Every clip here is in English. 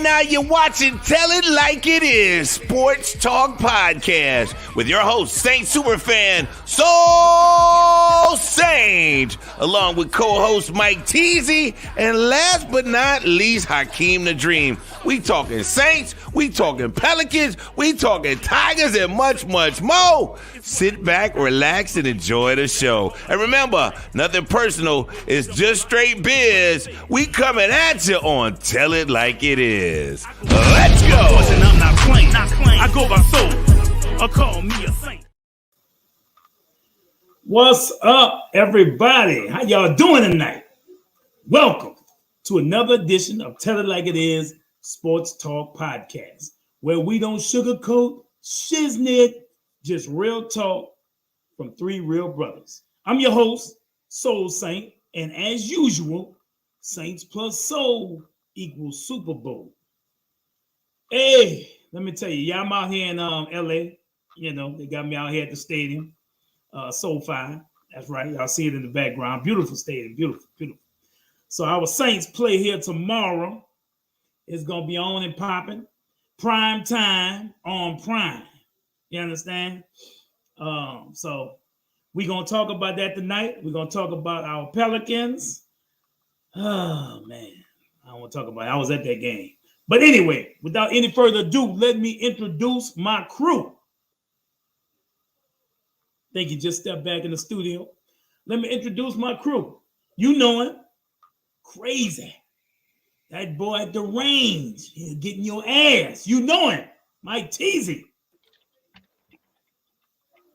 Now you're watching Tell It Like It Is, Sports Talk Podcast with your host, Saint Superfan, Soul Saint, along with co-host Mike Teasy, and last but not least, Hakeem the Dream. We talking Saints, we talking Pelicans, we talking Tigers, and much, much more. Sit back, relax, and enjoy the show. And remember, nothing personal, it's just straight biz. We coming at you on Tell It Like It Is. Let's go. I'm not playing. I go by soul. Or call me a saint. What's up, everybody? How y'all doing tonight? Welcome to another edition of Tell It Like It Is, Sports Talk Podcast, where we don't sugarcoat, shiznit, just real talk from three real brothers. I'm your host, Soul Saint, and as usual, Saints plus Soul equals Super Bowl. Hey, let me tell you, yeah, I'm out here in LA. You know, they got me out here at the stadium, SoFi. That's right, y'all see it in the background. Beautiful stadium, beautiful, beautiful. So our Saints play here tomorrow. It's gonna be on and popping, prime time on Prime. You understand? So we're gonna talk about that tonight. We're gonna talk about our Pelicans. Oh man, I don't want to talk about it. I was at that game. But anyway, without any further ado, let me introduce my crew. Thank you. Just step back in the studio. Let me introduce my crew. You know him. Crazy. That boy at the range. He's getting your ass. You know him. Mike Teasy.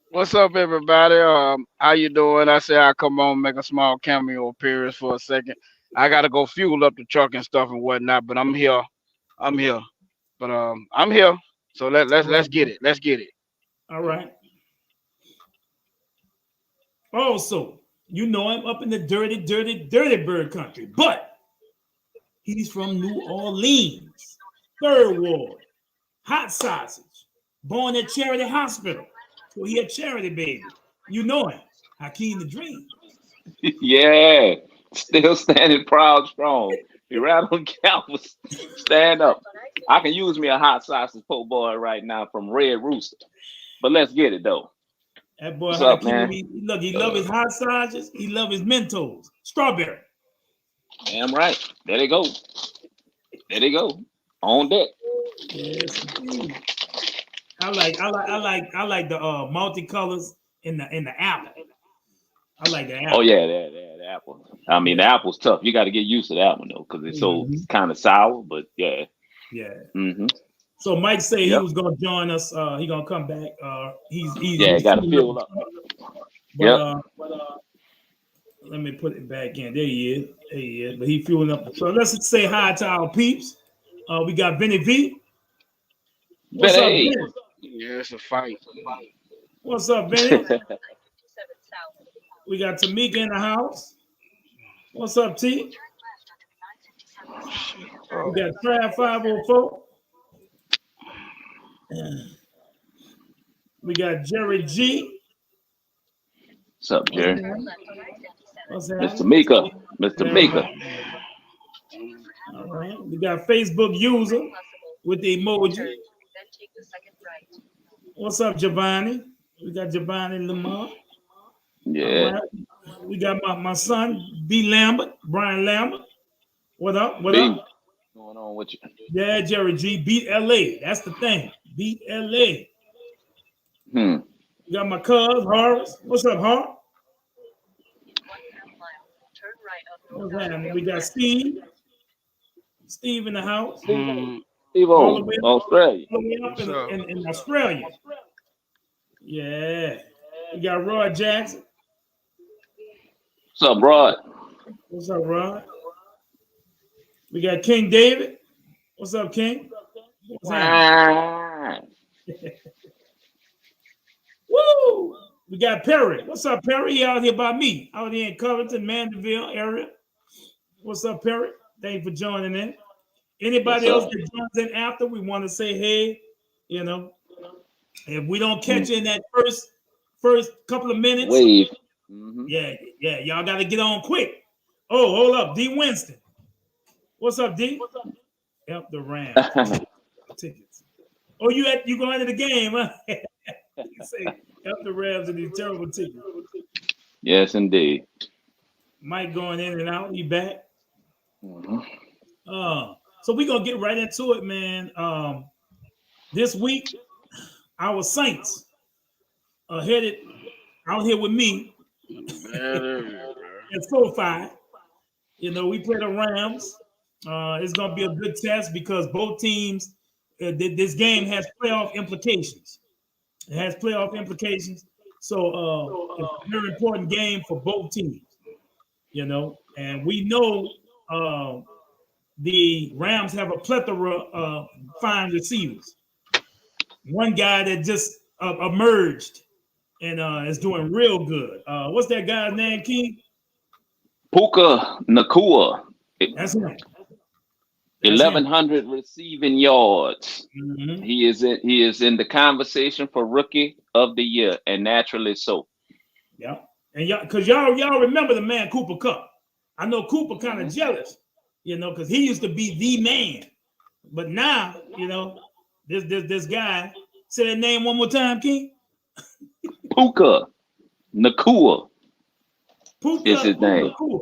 What's up, everybody? How you doing? I say I come on, make a small cameo appearance for a second. I gotta go fuel up the truck and stuff and whatnot, but I'm here. I'm here. So let's get it. Let's get it. All right. Also, you know him up in the dirty bird country, but he's from New Orleans, Third Ward, hot sausage, born at Charity Hospital. So he a charity baby. You know him, Hakeem the Dream. Yeah, still standing proud, strong. Be right on campus. Stand up. I can use me a hot sausage po' boy right now from Red Rooster. But let's get it though. That boy, what's up, Hakeem, man? He love his hot sausages. He love his Mentos, strawberry. Damn right. There they go. There they go. On deck. Yes, indeed. I like the multicolors in the apple. I like the apple. Oh yeah, the apple. I mean, the apple's tough. You got to get used to that one though, because it's so kind of sour. But yeah. Yeah. Mm-hmm. So Mike said he was gonna join us. He gonna come back. He's got to fill up. But, let me put it back in. There he is. But he fueling up. So let's say hi to our peeps. We got Benny V. What's up, Benny? Yeah, it's a fight. What's up, Benny? We got Tamika in the house. What's up, T? We got Trav 504. We got Jerry G. What's up, Jerry? What's that? Mr. Mika. Mr. Mika. All right. We got Facebook user with the emoji. What's up, Giovanni? We got Giovanni Lamar. Yeah. Right. We got my son, B. Lambert, Brian Lambert. What up? What B. up? What's going on with you? Yeah, Jerry G. Beat LA. That's the thing. Beat LA. We got my cuz, Horace. What's up, Har? What's happening? We got Steve. Steve in the house. Steve Australia. All the way up in Australia. Yeah. We got Roy Jackson. What's up, Rod? What's up, Rod? We got King David. What's up, King? What's happening? Woo! We got Perry. What's up, Perry? He out here by me. Out here in Covington, Mandeville area. What's up, Perry? Thank you for joining in. Anybody else that joins in after, we want to say, hey, you know, if we don't catch you in that first couple of minutes, wave. Yeah, y'all got to get on quick. Oh, hold up, D. Winston. What's up, D? Help the Rams. Tickets. Oh, you going to the game, huh? You say help the Rams and these terrible tickets. Yes, indeed. Mike going in and out. He back. Mm-hmm. So we're gonna get right into it, man. This week, our Saints are headed out here with me. It's 4-5. You know, we play the Rams. It's gonna be a good test because both teams. This game has playoff implications. It has playoff implications. So it's a very important game for both teams. You know, and we know the Rams have a plethora of fine receivers. One guy that just emerged and is doing real good. What's that guy's name, King? Puka Nakua. That's him. 1,100 receiving yards. Mm-hmm. He is in the conversation for Rookie of the Year, and naturally so. Yeah, and y'all remember the man Cooper Kupp. I know Cooper kind of jealous, you know, because he used to be the man, but now you know this guy. Say that name one more time, King. Puka Nakua. Puka is his name. Nakua.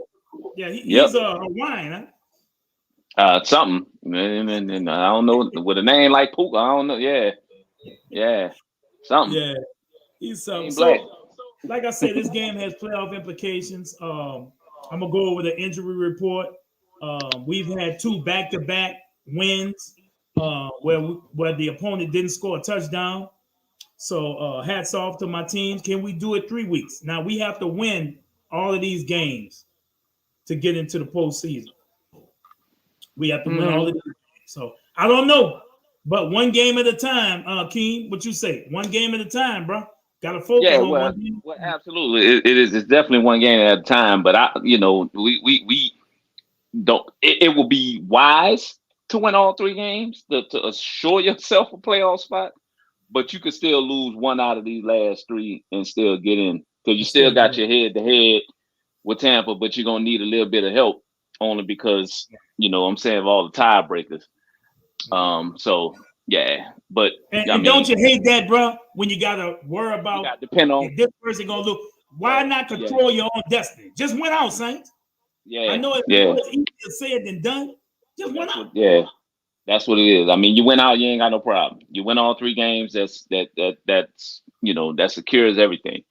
Yeah, he's a Hawaiian, huh? Something. And I don't know with a name like Puka. I don't know. Yeah, something. Yeah, he's something. So, like I said, this game has playoff implications. I'm gonna go over the injury report. We've had 2 back-to-back wins where the opponent didn't score a touchdown. So hats off to my teams. Can we do it 3 weeks? Now we have to win all of these games to get into the postseason. We have to win all of these games. So I don't know, but one game at a time. Keem, what you say? One game at a time, bro. Got to focus on one game. Well, absolutely. It is. It's definitely one game at a time. But we don't. It will be wise to win all 3 games to assure yourself a playoff spot. But you could still lose one out of these last 3 and still get in because you still got your head-to-head with Tampa, but you're gonna need a little bit of help only because you know what I'm saying of all the tiebreakers. So yeah, but and don't you hate that, bro? When you gotta worry about depend on if this person gonna look. Why not control your own destiny? Just win out, Saints. Yeah, I know it's easier said than done. Just win out. That's what it is. I mean, you win out, you ain't got no problem. You win all 3 games. That's you know that secures everything.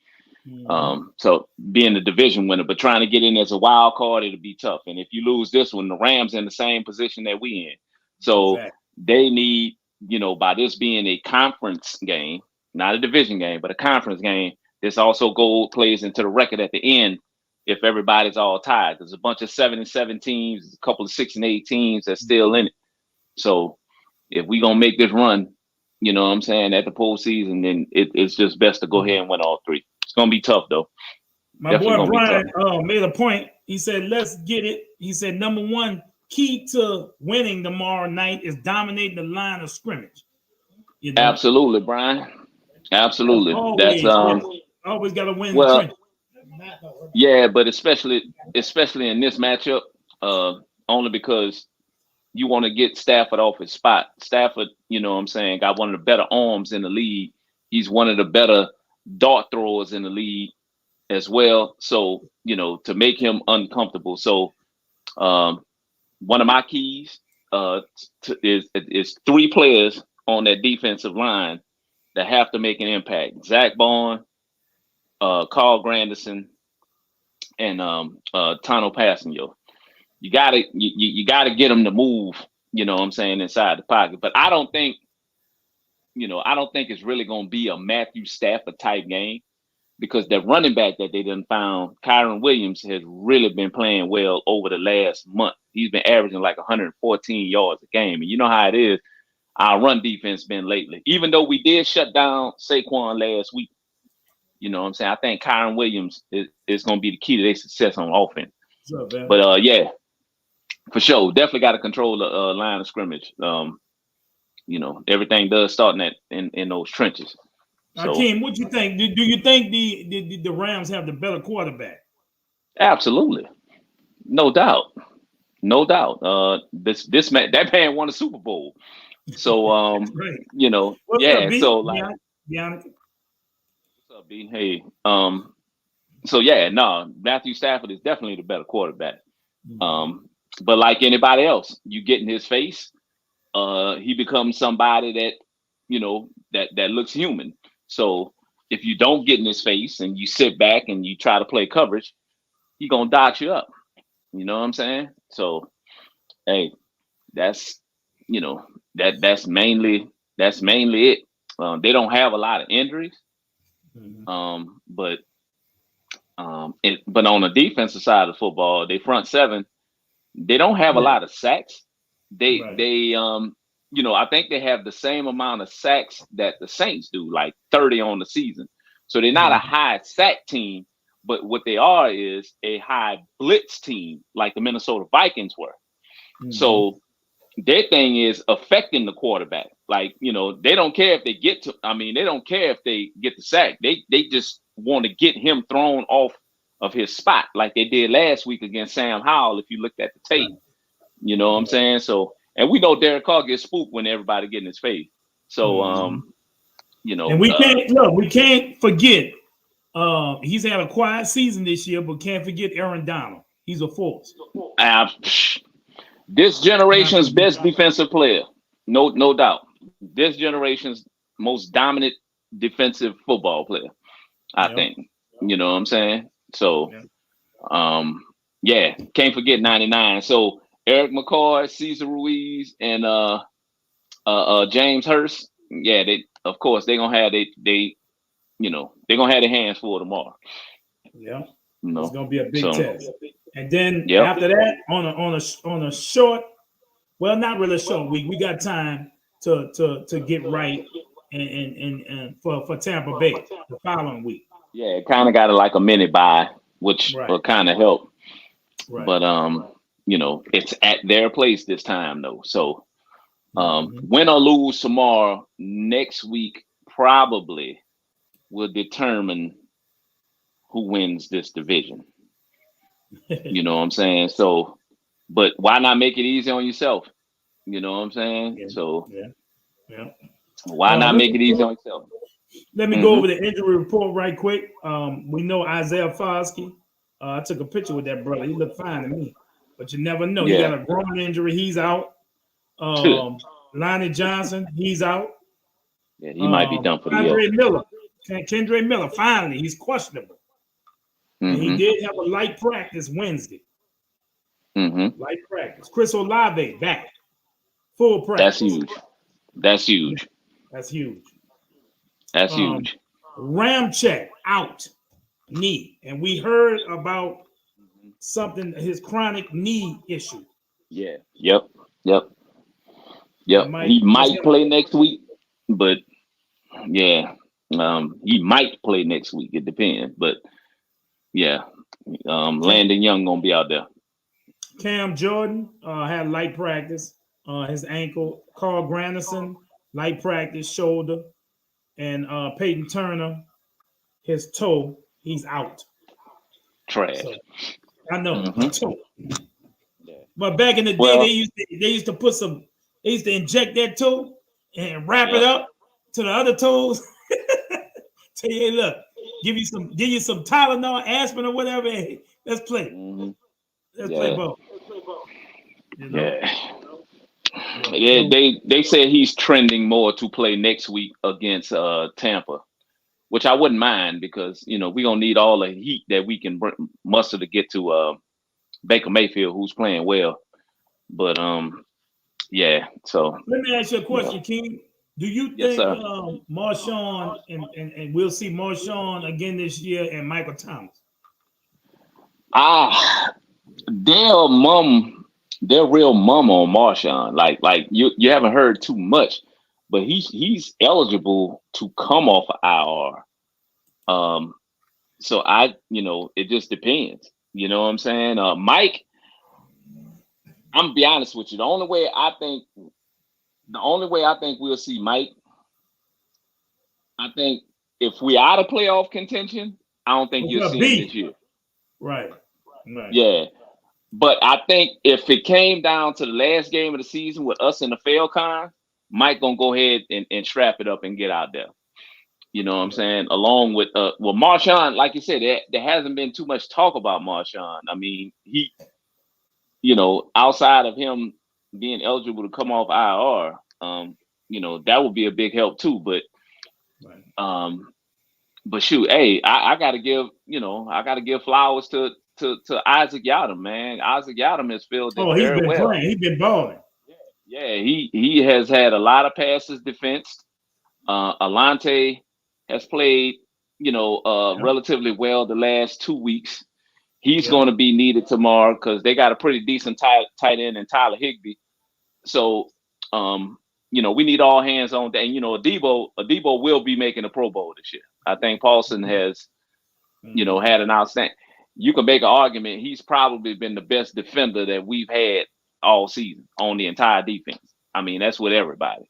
So being the division winner, but trying to get in as a wild card, it'll be tough. And if you lose this one, the Rams in the same position that we in. So they need, you know, by this being a conference game, not a division game, but a conference game, this also plays into the record at the end if everybody's all tied. There's a bunch of 7-7 teams, a couple of 6-8 teams that's still in it. So if we gonna make this run, you know what I'm saying, at the postseason, then it's just best to go ahead and win all 3. It's gonna be tough though. My boy Brian made a point. He said, "Let's get it." He said, "Number one key to winning tomorrow night is dominating the line of scrimmage." You know? Absolutely, Brian. Absolutely. Always got to win. Well, yeah, but especially in this matchup, only because you want to get Stafford off his spot. Stafford, you know what I'm saying, got one of the better arms in the league. He's one of the better dart throwers in the league as well. So, you know, to make him uncomfortable. So one of my keys is 3 players on that defensive line that have to make an impact. Zach Bond, Carl Granderson, and Tano Passanio. You gotta get them to move, you know what I'm saying, inside the pocket. But I don't think it's really gonna be a Matthew Stafford type game because the running back that they done found, Kyron Williams, has really been playing well over the last month. He's been averaging like 114 yards a game. And you know how it is, our run defense been lately. Even though we did shut down Saquon last week, you know what I'm saying? I think Kyron Williams is going to be the key to their success on offense. What's up, man? But yeah, for sure, definitely got to control the line of scrimmage. You know, everything does start in those trenches. So, Akeem, what you think? Do you think the Rams have the better quarterback? Absolutely, no doubt. no doubt. This man, that man won a Super Bowl. So Right. What's up, yeah. B? So like, Bianca? what's up, B? Hey, so yeah, no, Matthew Stafford is definitely the better quarterback. But like anybody else, you get in his face, he becomes somebody that looks human. So if you don't get in his face and you sit back and you try to play coverage, he gonna dot you up. You know what I'm saying? So hey, that's that's mainly it. They don't have a lot of injuries, but on the defensive side of football, they front seven, they don't have a lot of sacks. They I think they have the same amount of sacks that the Saints do, like 30 on the season. So they're not a high sack team, but what they are is a high blitz team, like the Minnesota Vikings were. So their thing is affecting the quarterback. Like, they don't care if they they don't care if they get the sack. They just want to get him thrown off of his spot, like they did last week against Sam Howell, if you looked at the tape. You know what I'm saying? So, and we know Derek Carr gets spooked when everybody get in his face. So, and we can't forget, he's had a quiet season this year, but can't forget Aaron Donald. He's a force. This generation's best defensive player, no doubt. This generation's most dominant defensive football player, I think. You know what I'm saying? So, can't forget 99. So Eric McCoy, Cesar Ruiz, and James Hurst. Yeah, they're gonna have they're gonna have their hands full tomorrow. Yeah, it's gonna be a big test. And then after that, on a short, well, not really short week, we got time to get right and for Tampa Bay the following week. Yeah, it kind of got like a mini bye, which will kind of help. Right. But it's at their place this time though. So win or lose tomorrow, next week probably will determine who wins this division. You know what I'm saying? So, but why not make it easy on yourself? You know what I'm saying? Yeah. So, why not make it easy on yourself? Let me go over the injury report right quick. We know Isaiah Foskey. I took a picture with that brother. He looked fine to me, but you never know. He got a groin injury. He's out. Lonnie Johnson, he's out. Yeah, he might be done for the year. Kendre Miller, finally, he's questionable. And he did have a light practice Wednesday. Light practice. Chris Olave back. Full practice. That's huge. Ramczyk out. Knee. And we heard about something, his chronic knee issue. Yeah. Yep. He might play next week, but he might play next week. It depends. But Landon Young gonna be out there. Cam Jordan had light practice, his ankle. Carl Granderson, light practice, shoulder. And Peyton Turner, his toe, he's out. Trash. So, I know. But back in the day, they used to put they used to inject that toe and wrap it up to the other toes. Tell you, hey, look, give you some Tylenol, aspirin, or whatever. Hey, let's play. Let's play ball. They say he's trending more to play next week against Tampa, which I wouldn't mind because we're gonna need all the heat that we can muster to get to Baker Mayfield, who's playing well. But so let me ask you a question, King. Do you think Marshawn and we'll see Marshawn again this year and Michael Thomas? They're real mum on Marshawn. Like you haven't heard too much, but he's eligible to come off of IR. So it just depends. You know what I'm saying? Mike, I'm gonna be honest with you. The only way I think we'll see Mike, I think if we out of playoff contention, I don't think you'll see him this year. Right. Yeah. But I think if it came down to the last game of the season with us in the PELICANS, Mike gonna go ahead and strap it up and get out there. You know what I'm saying? Along with Marshawn, like you said, there hasn't been too much talk about Marshawn. I mean, he, outside of him being eligible to come off IR, that would be a big help too. But shoot, hey, I gotta give flowers to Isaac Yadam, man. Isaac Yadam has filled it he's very been well. playing. He's been balling. Yeah, he has had a lot of passes defensed. Alante has played, relatively well the last 2 weeks. He's going to be needed tomorrow because they got a pretty decent tight end in Tyler Higbee. So, we need all hands on that. And, Adebo will be making a Pro Bowl this year. I think Paulson has, had an outstanding. You can make an argument. He's probably been the best defender that we've had all season on the entire defense. I mean, that's with everybody.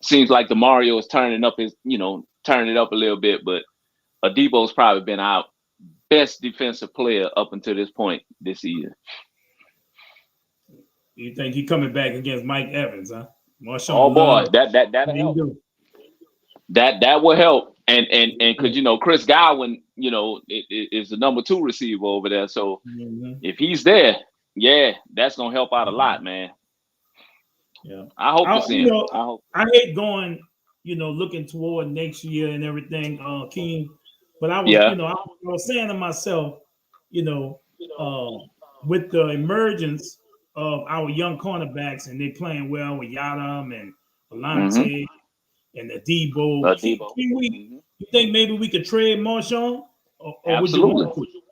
Seems like the Mario is turning it up a little bit, but Adebo's probably been our best defensive player up until this point this season. You think he coming back against Mike Evans, huh? Marshawn oh boy, Love. that'll help. That will help. And because Chris Godwin, is the number 2 receiver over there. So if he's there, that's gonna help out a lot, man. Yeah, I hope to see him. I hate going, looking toward next year and everything, King. But I was, I was saying to myself, with the emergence of our young cornerbacks and they playing well with Yadam and Alante and Adebo. You think maybe we could trade Marshawn? Or Absolutely. Would you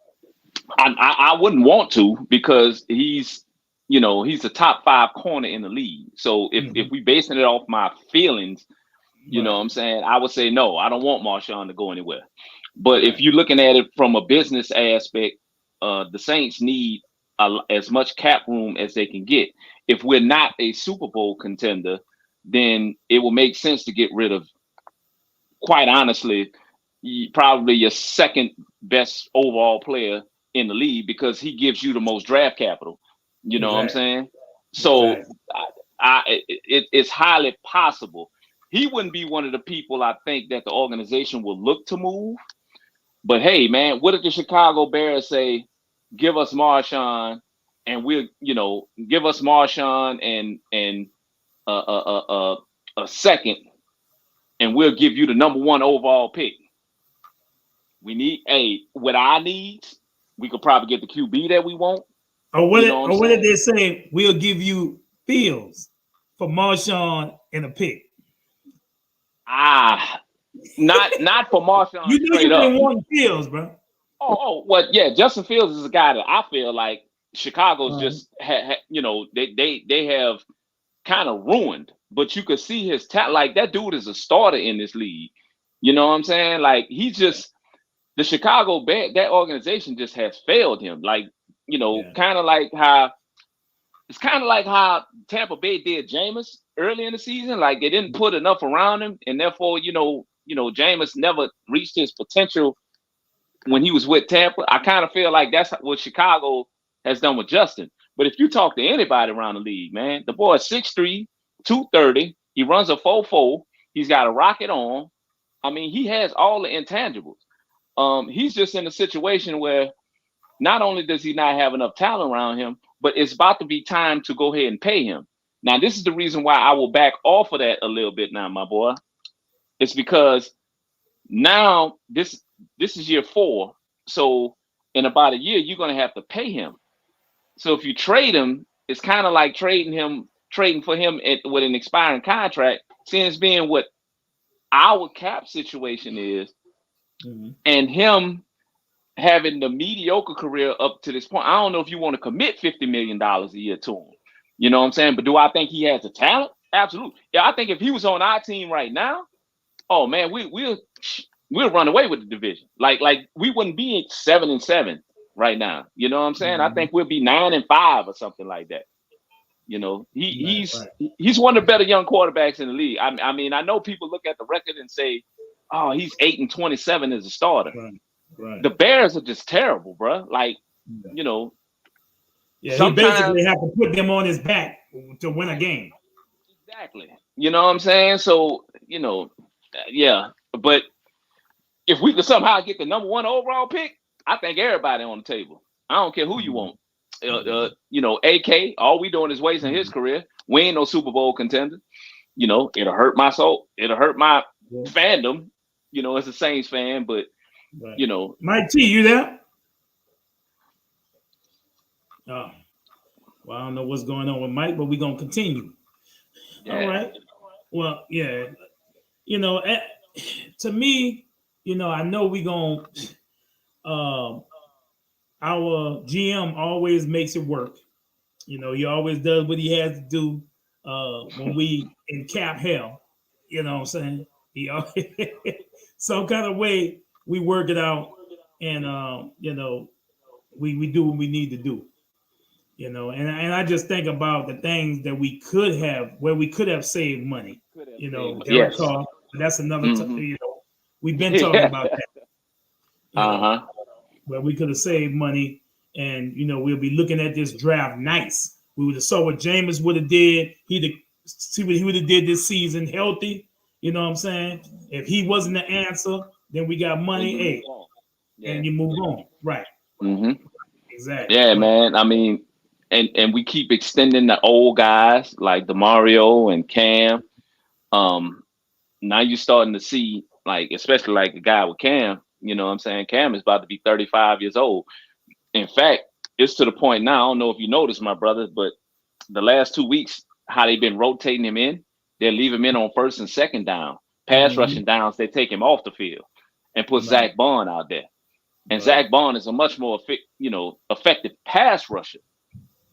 want to? I wouldn't want to because he's a top 5 corner in the league. So if we basing it off my feelings, you know what I'm saying, I would say no, I don't want Marshawn to go anywhere. But if you're looking at it from a business aspect, the Saints need as much cap room as they can get. If we're not a Super Bowl contender, then it will make sense to get rid of, quite honestly, probably your second best overall player in the league because he gives you the most draft capital. You know what I'm saying? So it's highly possible. He wouldn't be one of the people I think that the organization will look to move. But hey, man, what if the Chicago Bears say, give us Marshawn and we'll, give us Marshawn and a second and we'll give you the number 1 overall pick. We need with our needs, we could probably get the QB that we want. Or what did they say? We'll give you Fields for Marshawn and a pick. Not for Marshawn. You know you've been wanting Fields, bro. Justin Fields is a guy that I feel like Chicago's just they have kind of ruined. But you could see his talent. Like that dude is a starter in this league. You know what I'm saying? Like he's just the Chicago Bears, that organization just has failed him. Like kind of like how Tampa Bay did Jameis early in the season. Like they didn't put enough around him, and therefore, Jameis never reached his potential when he was with Tampa. I kind of feel like that's what Chicago has done with Justin. But if you talk to anybody around the league, man, the boy is 6'3", 230. He runs a 4.4. He's got a rocket on. I mean, he has all the intangibles. He's just in a situation where not only does he not have enough talent around him, but it's about to be time to go ahead and pay him. Now, this is the reason why I will back off of that a little bit now, my boy. It's because now this is year 4. So in about a year, you're going to have to pay him. So if you trade him, it's kind of like trading for him with an expiring contract, since being what our cap situation is, and him having the mediocre career up to this point. I don't know if you want to commit $50 million a year to him. You know what I'm saying? But do I think he has the talent? Absolutely. Yeah, I think if he was on our team right now, oh man, we'll run away with the division. Like we wouldn't be 7-7 right now. You know what I'm saying? I think we'll be 9-5 or something like that. He's one of the better young quarterbacks in the league. I mean, I know people look at the record and say, "Oh, he's 8-27 as a starter." Right. The Bears are just terrible, bro. Like, Yeah. you know, Yeah, he sometimes basically have to put them on his back to win a game. exactly. You know what I'm saying? So, yeah. But if we could somehow get the number 1 overall pick, I think everybody on the table. I don't care who you want. AK, all we doing is wasting his career. We ain't no Super Bowl contender. It'll hurt my soul. It'll hurt my fandom, as a Saints fan. But, Mike T, you there? Oh, well, I don't know what's going on with Mike, but we're going to continue. Yeah. All right. Well, yeah. To me, I know we're going to, our GM always makes it work. He always does what he has to do when we in cap hell. You know what I'm saying? He always, some kind of way we work it out, and we do what we need to do. And I just think about the things that we could have, where we could have saved money. Derek Carr. That's another. We've been talking about that. Where we could have saved money, and we'll be looking at this draft nice. We would have saw what Jameis would have did. See what he would have did this season healthy. You know what I'm saying? If he wasn't the answer, then we got money. And you move on. Right. Mm-hmm. Exactly. Yeah, man. I mean, and we keep extending the old guys like DeMario and Cam. Now you're starting to see, like, especially like a guy with Cam. You know what I'm saying? Cam is about to be 35 years old. In fact, it's to the point now, I don't know if you noticed, my brother, but the last 2 weeks, how they've been rotating him in, they leave him in on first and second down. Pass rushing downs, they take him off the field and put Zach Bond out there. And Zach Bond is a much more effective pass rusher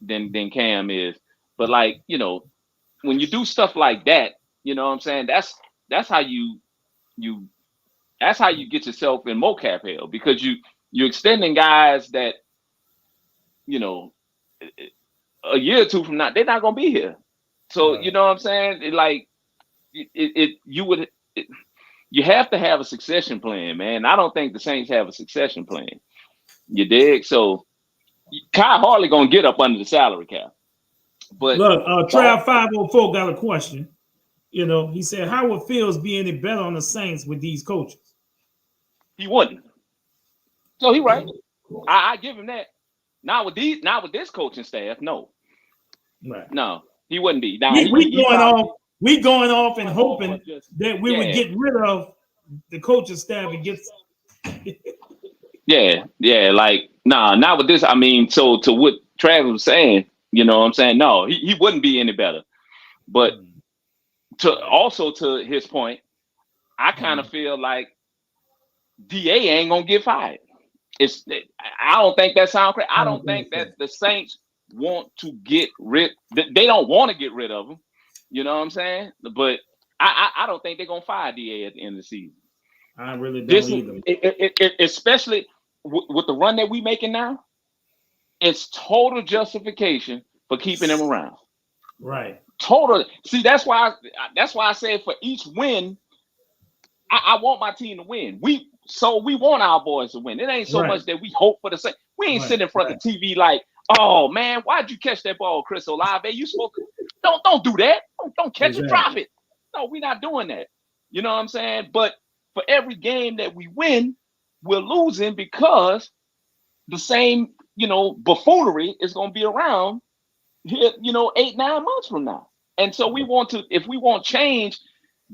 than Cam is. But like, when you do stuff like that, you know what I'm saying? That's how you get yourself in mocap hell, because you're extending guys that, a year or two from now, they're not gonna be here. So you know what I'm saying? You have to have a succession plan, man. I don't think the Saints have a succession plan. You dig? So Kyle hardly gonna get up under the salary cap. But look, Trav 504 got a question. He said, how would Fields be any better on the Saints with these coaches? He wouldn't. So he right. I give him that. Not with this coaching staff, no. Right. No, he wouldn't be. Now, we going off and hoping that we would get rid of the coaching staff and get. Like, nah, not with this. I mean, so to what Travis was saying, you know what I'm saying? No, he wouldn't be any better. But to his point, I kind of feel like DA ain't gonna get fired. I don't think that sounds crazy. I don't think that the Saints want to get rid. They don't want to get rid of him. You know what I'm saying? But I don't think they're gonna fire DA at the end of the season. I really don't either. Especially with the run that we making now, it's total justification for keeping him around. Right. Total. See, that's why I said for each win, I want my team to win. We want our boys to win. It ain't so much that we hope for the same. We ain't sitting in front of the TV like, oh man, why'd you catch that ball, Chris Olave? You supposed to don't do that. Don't catch it, drop it. No, we're not doing that. You know what I'm saying? But for every game that we win, we're losing because the same, buffoonery is gonna be around here, 8-9 months from now. And so if we want change,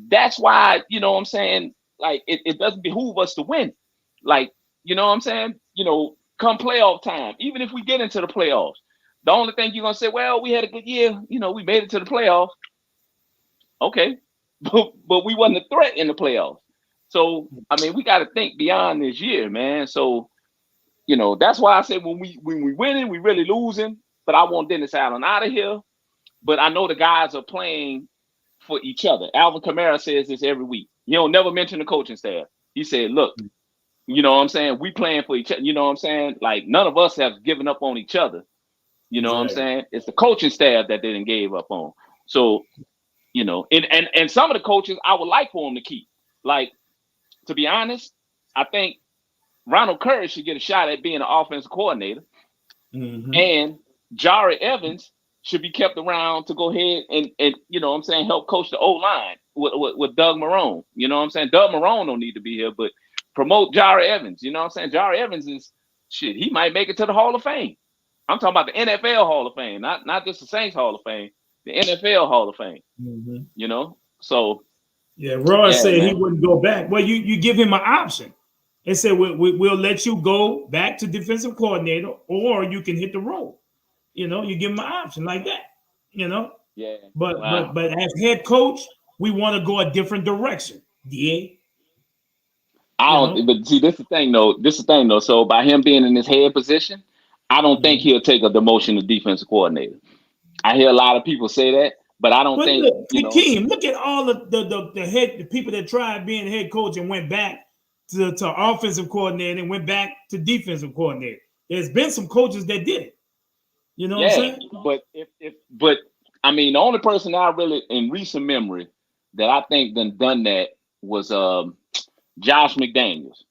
that's why, what I'm saying, like it doesn't behoove us to win. Like, what I'm saying? Come playoff time, even if we get into the playoffs, the only thing you're gonna say, well, we had a good year, we made it to the playoffs. Okay. But we wasn't a threat in the playoffs. So I mean, we got to think beyond this year, man. So, that's why I said when we winning, we really losing. But I want Dennis Allen out of here. But I know the guys are playing for each other. Alvin Kamara says this every week. He don't never mention the coaching staff. He said, look, you know what I'm saying? We playing for each other. You know what I'm saying? Like, none of us have given up on each other. You know what I'm saying? It's the coaching staff that they didn't gave up on. So, and some of the coaches I would like for them to keep. Like, to be honest, I think Ronald Curry should get a shot at being an offensive coordinator, and Jari Evans should be kept around to go ahead and you know what I'm saying, help coach the O-line with Doug Marrone. You know what I'm saying? Doug Marrone don't need to be here, but promote Jari Evans. You know what I'm saying? Jari Evans is shit. He might make it to the Hall of Fame. I'm talking about the NFL Hall of Fame, not just the Saints Hall of Fame, the NFL Hall of Fame. You know, so Roy said he wouldn't go back. Well, you give him an option. They said we'll let you go back to defensive coordinator, or you can hit the road. You know, you give him an option like that. You know, But as head coach, we want to go a different direction. But see, this is the thing though. So by him being in his head position, I don't think he'll take a demotion to defensive coordinator. I hear a lot of people say that, but I don't think. Hakeem, look at all the people that tried being head coach and went back to offensive coordinator and went back to defensive coordinator. There's been some coaches that did it. You know what I'm saying? But I mean, the only person I really in recent memory that I think done that was Josh McDaniels.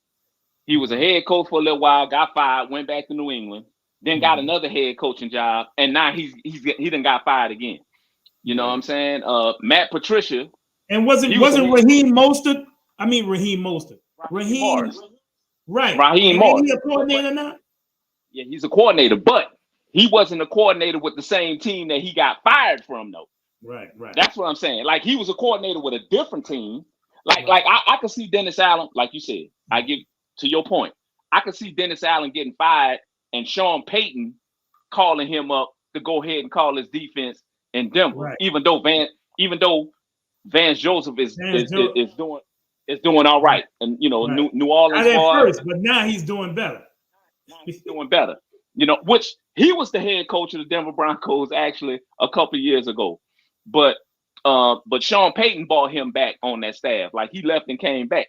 He was a head coach for a little while, got fired, went back to New England, then got another head coaching job, and now he done got fired again. You know what I'm saying? Matt Patricia. And wasn't Raheem Mostert? I mean Raheem Mostert. Raheem Right. Raheem Morris. Is he a coordinator now? Yeah, he's a coordinator, but he wasn't a coordinator with the same team that he got fired from, though. Right. That's what I'm saying. Like, he was a coordinator with a different team. I could see Dennis Allen, like you said, I give to your point. I could see Dennis Allen getting fired and Sean Payton calling him up to go ahead and call his defense in Denver, even though Vance Joseph is doing all right, and you know New Orleans. Not at first, but now he's doing better. You know, which he was the head coach of the Denver Broncos actually a couple of years ago, but Sean Payton brought him back on that staff. Like, he left and came back.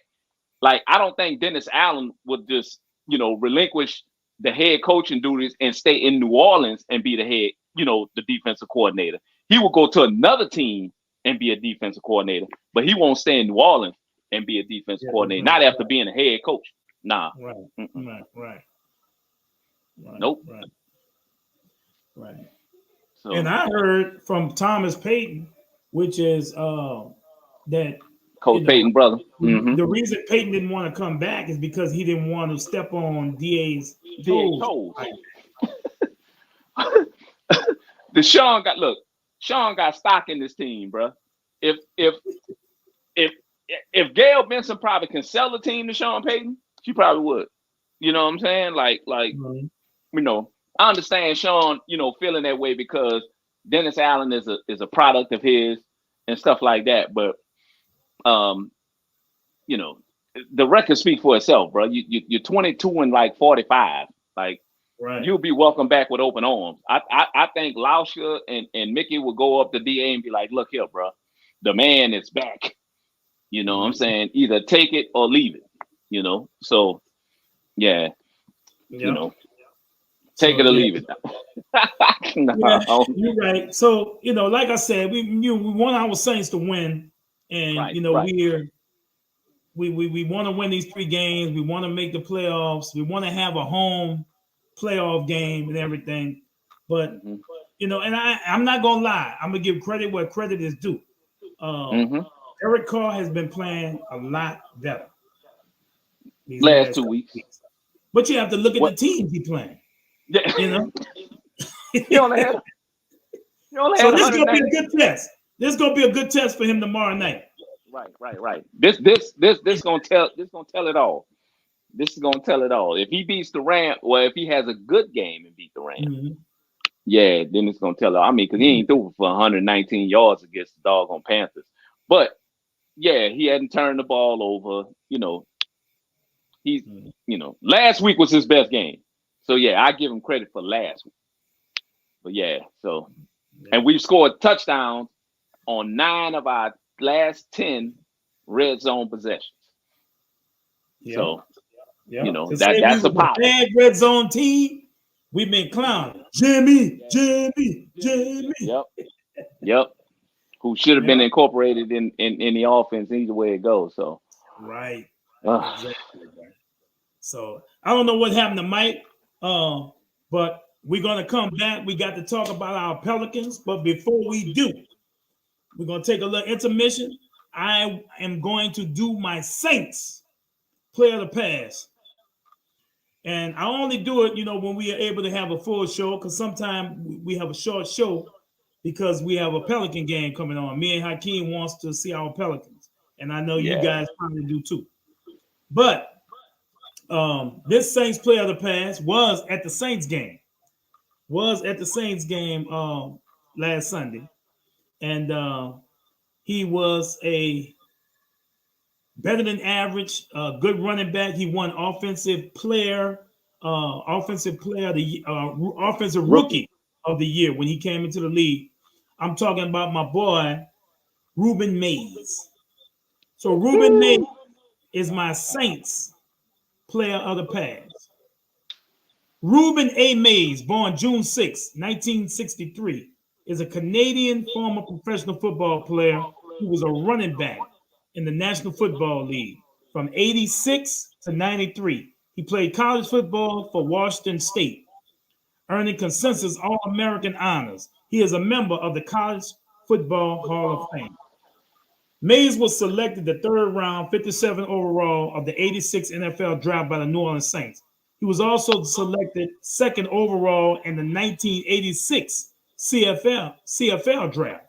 Like, I don't think Dennis Allen would just, you know, relinquish the head coaching duties and stay in New Orleans and be the head, you know, the defensive coordinator. He will go to another team and be a defensive coordinator, but he won't stay in New Orleans and be a defensive coordinator. Not after being a head coach. Nah. Right. Nope. Right. So, and I heard from Thomas Payton, which is that Coach Payton brother. The reason Payton didn't want to come back is because he didn't want to step on DA's toes. Sean got stock in this team, bro. If Gail Benson probably can sell the team to Sean Payton, she probably would. You know what I'm saying? Like, you know, I understand Sean, you know, feeling that way because Dennis Allen is a product of his and stuff like that. But you know, the record speaks for itself, bro. You're 22 and like 45. Like, you'll be welcomed back with open arms. I think Lauscher and Mickey will go up to DA and be like, look here, bro, the man is back. You know what I'm saying? Either take it or leave it, you know? So, you know, take it or leave it. You're right. So, you know, like I said, we want our Saints to win. And, you know, we want to win these 3 games. We want to make the playoffs. We want to have a home playoff game and everything. But, you know, and I'm not going to lie. I'm going to give credit where credit is due. Eric Carr has been playing a lot better these last 2 weeks. But you have to look at the teams he's playing. You know? You only had so this is going to be a good test. This is going to be a good test for him tomorrow night. Right. This gonna tell it all. This is gonna tell it all. If he beats the Rams, well, if he has a good game and beat the Rams, then it's gonna tell it. I mean, because he ain't threw for 119 yards against the doggone Panthers. But he hadn't turned the ball over. You know, he's you know, last week was his best game. So I give him credit for last week. But and we've scored touchdowns on 9 of our last 10 red zone possessions. So, you know, that's a positive. Bad red zone team. We've been clowning. Jimmy. Yep. Who should have been incorporated in the offense either way it goes. So exactly. So I don't know what happened to Mike, but we're going to come back. We got to talk about our Pelicans. But before we do, we're going to take a little intermission. I am going to do my Saints player of the past. And I only do it, when we are able to have a full show, because sometimes we have a short show because we have a Pelican game coming on. Me and Hakeem wants to see our Pelicans. And I know you guys probably do too. But this Saints player of the past was at the Saints game. Last Sunday. And he was a better than average, good running back. He won offensive rookie of the year when he came into the league. I'm talking about my boy, Ruben Mays. So Ruben Mays is my Saints player of the past. Ruben A. Mays, born June 6, 1963, is a Canadian former professional football player who was a running back in the National Football League from 86 to 93. He played college football for Washington State, earning consensus All-American honors. He is a member of the College Football Hall of Fame. Mays was selected the third round, 57 overall of the 86 NFL draft by the New Orleans Saints. He was also selected second overall in the 1986 CFL draft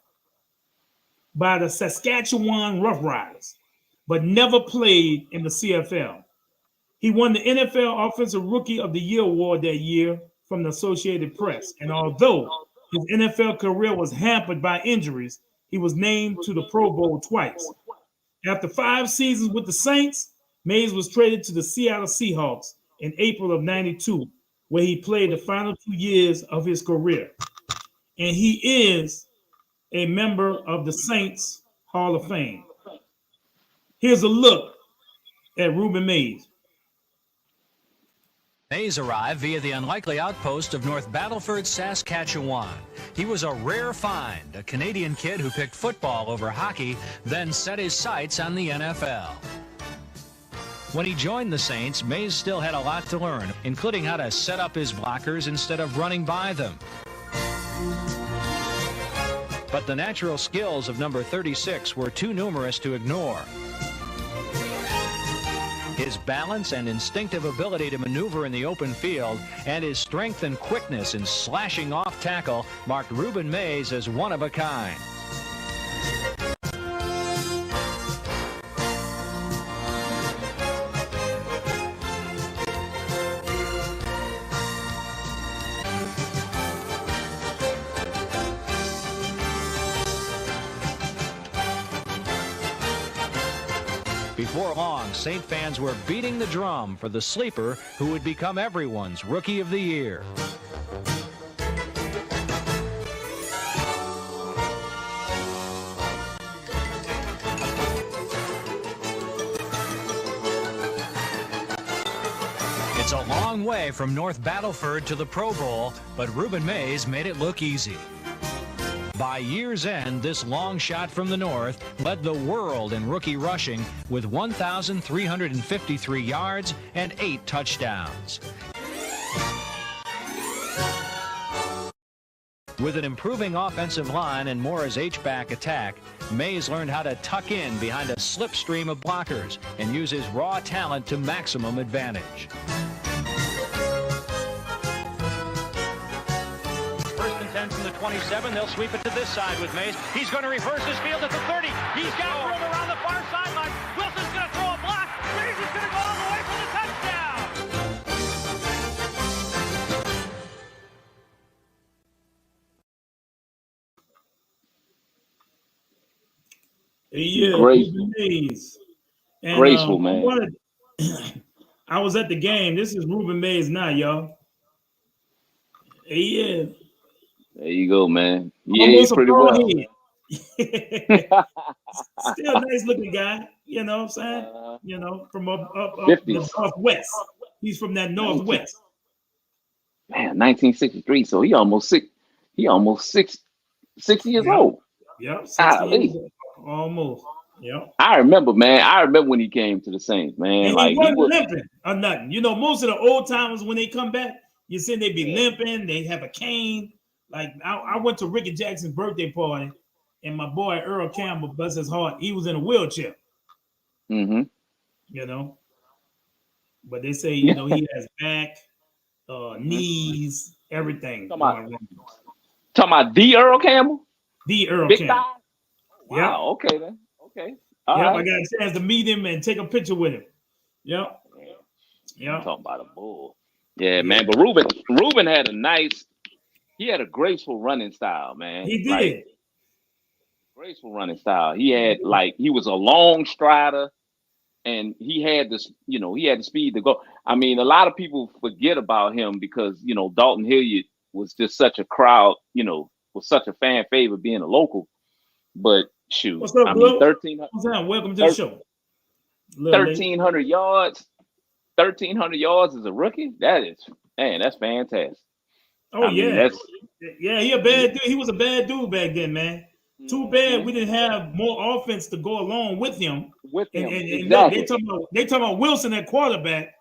by the Saskatchewan Roughriders, but never played in the CFL. He won the NFL Offensive Rookie of the Year award that year from the Associated Press. And although his NFL career was hampered by injuries, he was named to the Pro Bowl twice. After 5 seasons with the Saints, Mays was traded to the Seattle Seahawks in April of 92, where he played the final 2 years of his career. And he is a member of the Saints Hall of Fame. Here's a look at Ruben Mays. Mays arrived via the unlikely outpost of North Battleford, Saskatchewan. He was a rare find, a Canadian kid who picked football over hockey, then set his sights on the NFL. When he joined the Saints, Mays still had a lot to learn, including how to set up his blockers instead of running by them. But the natural skills of number 36 were too numerous to ignore. His balance and instinctive ability to maneuver in the open field and his strength and quickness in slashing off tackle marked Ruben Mays as one of a kind. Before long, Saint fans were beating the drum for the sleeper who would become everyone's Rookie of the Year. It's a long way from North Battleford to the Pro Bowl, but Ruben Mays made it look easy. By year's end, this long shot from the north led the world in rookie rushing with 1,353 yards and 8 touchdowns. With an improving offensive line and more as H-back attack, Mays learned how to tuck in behind a slipstream of blockers and use his raw talent to maximum advantage. From the 27, they'll sweep it to this side with Mays. He's going to reverse his field at the 30. He's got room around the far sideline. Wilson's going to throw a block. Mays is going to go all the way for the touchdown. Yeah, Graceful. Mays. And, Graceful, man. I was at the game. This is Ruben Mays now, y'all. Yeah. There you go, man. Yeah, he's pretty well. Still a nice looking guy, you know what I'm saying? From up the northwest. He's from that northwest. Man, 1963. So he almost 6 years old. Yep, 60 years old. Almost. Yep. I remember, man. I remember when he came to the Saints, man. And like he wasn't limping or nothing. You know, most of the old timers when they come back, you see they be limping. They have a cane. Like I went to Ricky Jackson's birthday party, and my boy Earl Campbell, bless his heart, he was in a wheelchair. Mm-hmm. You know, but they say he has back, knees, everything. Talking about the Earl Campbell. The Earl Big Campbell. Thigh? Wow. Yep. Okay then. Okay. All right. I got a chance to meet him and take a picture with him. Yep. Yeah. Talking about a bull. Yeah, man. But Ruben had he had a graceful running style, man. He did. Graceful running style. He had he was a long strider, and he had this, he had the speed to go. I mean, a lot of people forget about him because, Dalton Hilliard was just such a crowd, was such a fan favorite being a local. But shoot, what's up, I mean, 1,300. Welcome to the show. 1,300 yards. 1,300 yards as a rookie. That's fantastic. Oh, I mean, he a bad dude. He was a bad dude back then, man. Too bad we didn't have more offense to go along with him. Exactly. Look, they talking about Wilson at quarterback.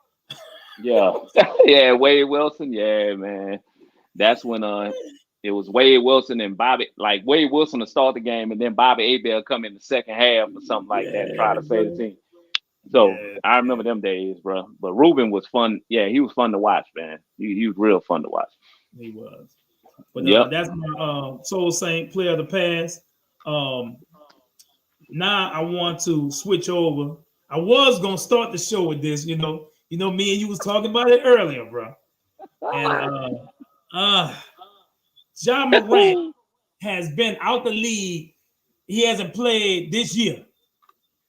Yeah, yeah, Wade Wilson. Yeah, man. That's when it was Wade Wilson and Bobby. Like Wade Wilson to start the game, and then Bobby Abel come in the second half or something like that and try to save the team. So I remember them days, bro. But Ruben was fun. Yeah, he was fun to watch, man. He was real fun to watch. He was. But that's my Soul Saint player of the past. Now I want to switch over. I was gonna start the show with this, me and you was talking about it earlier, bro. And Ja Morant has been out the league. He hasn't played this year.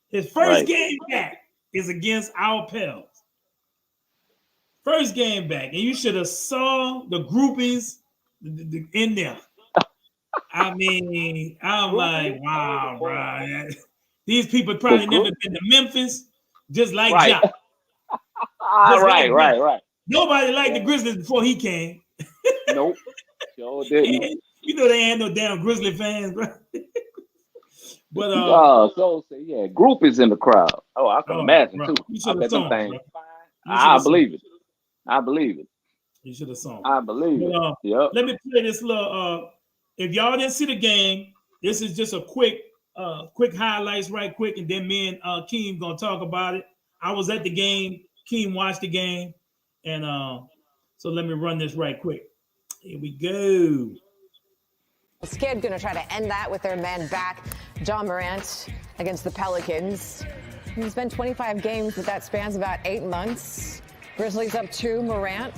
His first game back is against our pals. First game back, and you should have saw the groupies in there. I mean, I'm like, wow, bro. These people probably never been to Memphis, just like Ja. Right. Nobody liked the Grizzlies before he came. Nope. Sure didn't. They ain't no damn Grizzly fans, bro. But group is in the crowd. Oh, I can imagine bro. too. I bet them things. I believe it. You should have sung. I believe it. Yep. Let me play this little. If y'all didn't see the game, this is just a quick highlights, right quick, and then me and Keem gonna talk about it. I was at the game. Keem watched the game, and so let me run this right quick. Here we go. Skid going to try to end that with their man back, Ja Morant, against the Pelicans. He's been 25 games, but that spans about 8 months. Grizzlies up 2, Morant.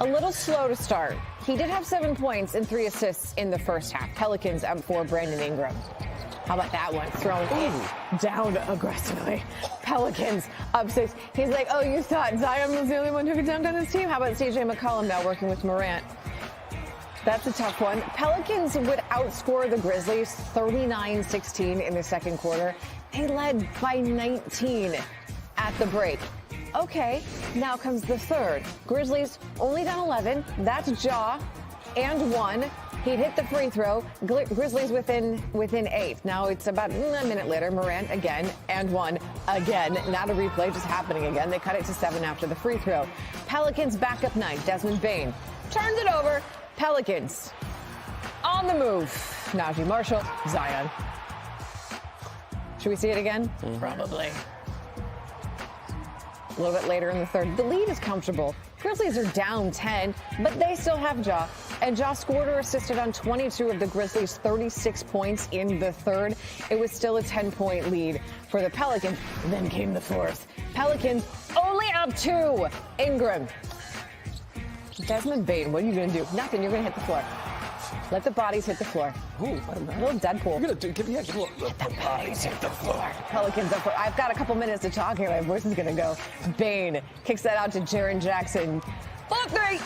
A little slow to start. He did have 7 points and 3 assists in the first half. Pelicans up 4, Brandon Ingram. How about that one? Thrown down aggressively. Pelicans up 6. He's like, oh, you thought Zion was the only one who could dunk on this team? How about CJ McCollum now working with Morant? That's a tough one. Pelicans would outscore the Grizzlies 39-16 in the second quarter. They led by 19 at the break. Okay, now comes the third. Grizzlies only down 11. That's Ja and 1. He'd hit the free throw. Grizzlies within 8. Now it's about a minute later. Morant again and 1 again. Not a replay, just happening again. They cut it to 7 after the free throw. Pelicans backup night. Desmond Bane turns it over. Pelicans on the move. Najee Marshall, Zion. Should we see it again? Probably. A little bit later in the third, the lead is comfortable. Grizzlies are down 10, but they still have Ja. And Ja scored or assisted on 22 of the Grizzlies' 36 points in the third. It was still a 10-point lead for the Pelicans. Then came the fourth. Pelicans only up 2. Ingram. Desmond Bane, what are you going to do? Nothing. You're going to hit the floor. Let the bodies hit the floor. Ooh, let him Oh, know. little Deadpool. You're going to give me a little Bodies hit the floor. Pelicans up 4. I've got a couple minutes to talk here. My voice is going to go. Bane kicks that out to Jaren Jackson. 4-3.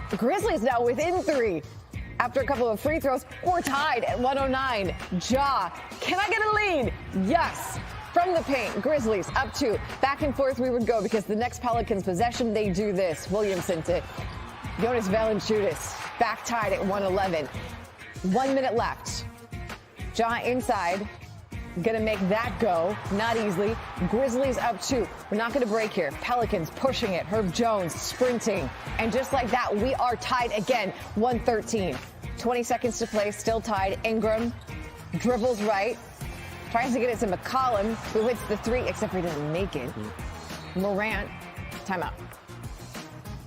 The Grizzlies now within 3. After a couple of free throws, we're tied at 109. Ja, can I get a lead? Yes. From the paint, Grizzlies up 2. Back and forth we would go because the next Pelicans possession, they do this. Williamson to Jonas Valanciunas. Back tied at 111. 1 minute left. Ja inside. Gonna make that go. Not easily. Grizzlies up 2. We're not gonna break here. Pelicans pushing it. Herb Jones sprinting. And just like that, we are tied again. 113. 20 seconds to play. Still tied. Ingram dribbles right. Tries to get it to McCollum, who hits the 3, except for he doesn't make it. Morant. Timeout.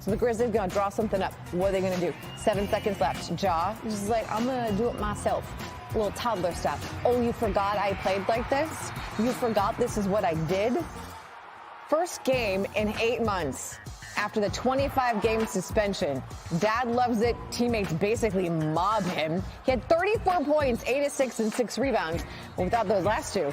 So the Grizzlies gonna draw something up. What are they gonna do? 7 seconds left. Ja just like, I'm gonna do it myself. Little toddler stuff. Oh, you forgot I played like this? You forgot this is what I did? First game in 8 months after the 25-game suspension. Dad loves it. Teammates basically mob him. He had 34 points, 8 assists, and 6 rebounds. Well, without those last 2.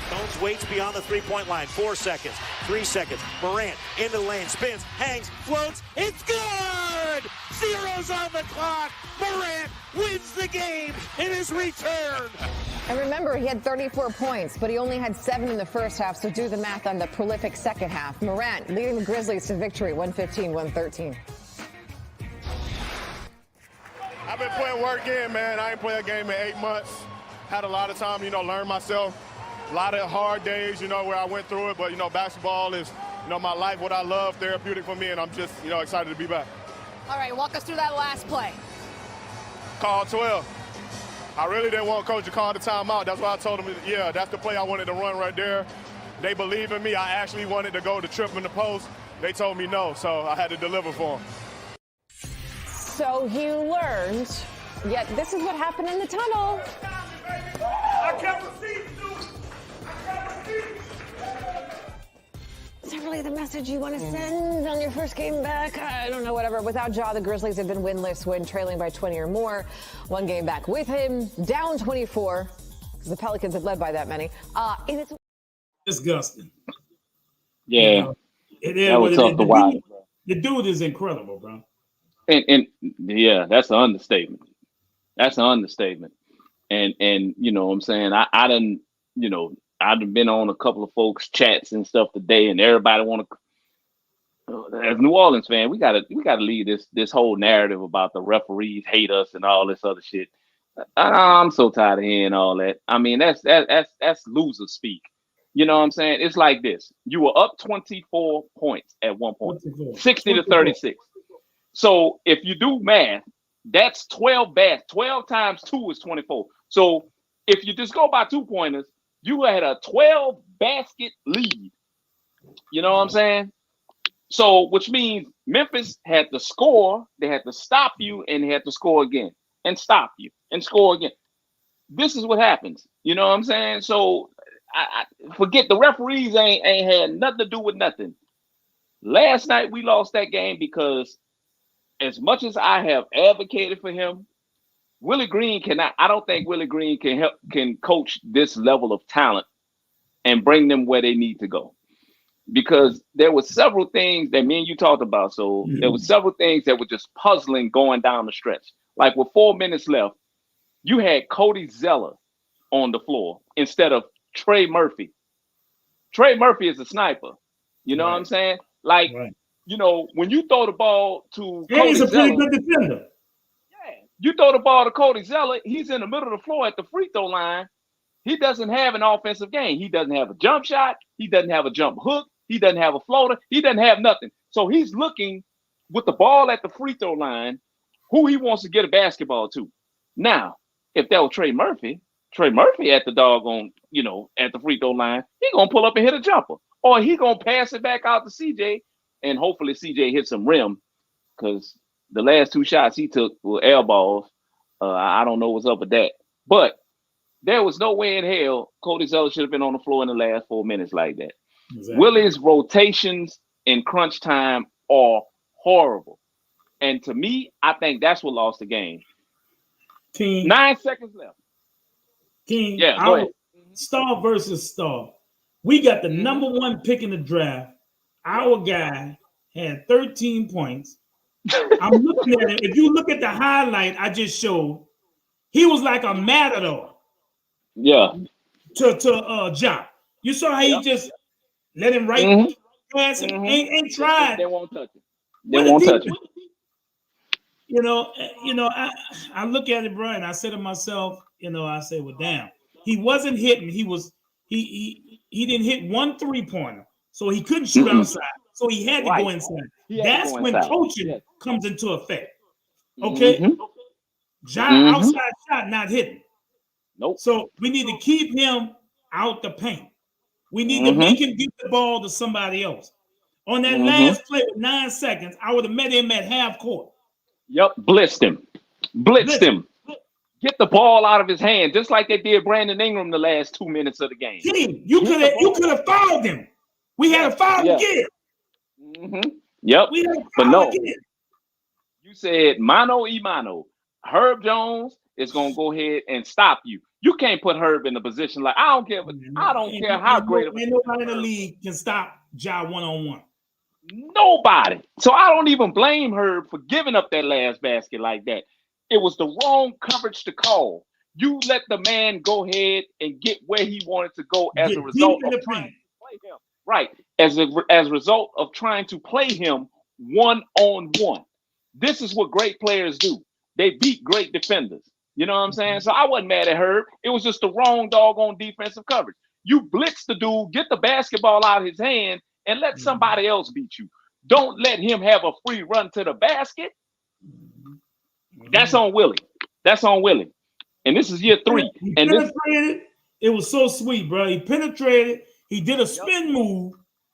Jones waits beyond the three-point line. 4 seconds, 3 seconds. Morant into the lane, spins, hangs, floats. It's good! Zeros on the clock. Morant wins the game in his return. And remember, he had 34 points, but he only had 7 in the first half, so do the math on the prolific second half. Morant leading the Grizzlies to victory, 115-113. I've been putting work in, man. I ain't played a game in 8 months. Had a lot of time, learn myself. A lot of hard days, where I went through it. But, basketball is, my life, what I love, therapeutic for me, and I'm just, excited to be back. All right, walk us through that last play. Call 12. I really didn't want Coach to call the timeout. That's why I told him, yeah, that's the play I wanted to run right there. They believe in me. I actually wanted to go to trip in the post. They told me no, so I had to deliver for them. So he learned, yet this is what happened in the tunnel. I can't receive, dude. Is that really the message you want to send on your first game back? I don't know, whatever. Without Ja, the Grizzlies have been winless when trailing by 20 or more. 1 game back with him, down 24, because the Pelicans have led by that many. And it's disgusting. Yeah. It is. That was tough to watch. The dude is incredible, bro. And yeah, that's an understatement. That's an understatement. And you know what I'm saying? I done, I've been on a couple of folks' chats and stuff today, and everybody want to. As a New Orleans fan, we gotta leave this whole narrative about the referees hate us and all this other shit. I'm so tired of hearing all that. I mean, that's loser speak. You know what I'm saying? It's like this: you were up 24 points at one point, 60 to 36. So if you do math, that's 12 bats. 12 times 2 is 24. So if you just go by 2-pointers, you had a 12 basket lead. You know what I'm saying? So, which means Memphis had to score, they had to stop you, and they had to score again, and stop you, and score again. This is what happens. You know what I'm saying? So, I forget the referees ain't had nothing to do with nothing. Last night we lost that game because, as much as I have advocated for him, Willie Green cannot. I don't think Willie Green can coach this level of talent and bring them where they need to go. Because there were several things that me and you talked about. So there were several things that were just puzzling going down the stretch. Like with 4 minutes left, you had Cody Zeller on the floor instead of Trey Murphy. Trey Murphy is a sniper. You know what I'm saying? Like, when you throw the ball to Cody he's a pretty Zeller, good defender. you throw the ball to Cody Zeller, he's in the middle of the floor at the free throw line. He doesn't have an offensive game. He doesn't have a jump shot. He doesn't have a jump hook. He doesn't have a floater. He doesn't have nothing. So he's looking with the ball at the free throw line, who he wants to get a basketball to. Now, if that was Trey Murphy at the doggone, at the free throw line, he going to pull up and hit a jumper. Or he going to pass it back out to CJ, and hopefully CJ hits some rim, because the last 2 shots he took were air balls. I don't know what's up with that. But there was no way in hell Cody Zeller should have been on the floor in the last 4 minutes like that. Exactly. Willie's rotations in crunch time are horrible. And to me, I think that's what lost the game. King, 9 seconds left. King, yeah, go ahead. Star versus star. We got the number 1 pick in the draft. Our guy had 13 points. I'm looking at it. If you look at the highlight I just showed, he was like a matador. Yeah. To John. You saw how he just let him pass and ain't tried. They won't touch it. They won't touch it. I look at it, bro, and I say to myself, I say, well, damn. he wasn't hitting. He didn't hit one 3-pointer, so he couldn't shoot outside. So he had to go inside. That's when coaching comes into effect. Okay, outside shot not hitting. Nope. So we need to keep him out the paint. We need to make him give the ball to somebody else. On that last play with 9 seconds, I would have met him at half court. Yep, blitzed him. Get the ball out of his hand, just like they did Brandon Ingram the last 2 minutes of the game. You could have fouled him. We had a foul again. Yep. We had a but foul no, again. you said mano y mano. Herb Jones is gonna go ahead and stop you. You can't put Herb in a position like I don't care how great. Nobody in the league can stop Ja one-on-one. Nobody. So I don't even blame Herb for giving up that last basket like that. It was the wrong coverage to call. You let the man go ahead and get where he wanted to go as a result of trying to play him. Right. As a result of trying to play him one-on-one. This is what great players do. They beat great defenders. You know what I'm saying? So I wasn't mad at Herb. It was just the wrong doggone defensive coverage. You blitz the dude, get the basketball out of his hand, and let somebody else beat you. Don't let him have a free run to the basket. That's on Willie. And this is year 3. He and penetrated. It was so sweet, bro. He penetrated. He did a spin move.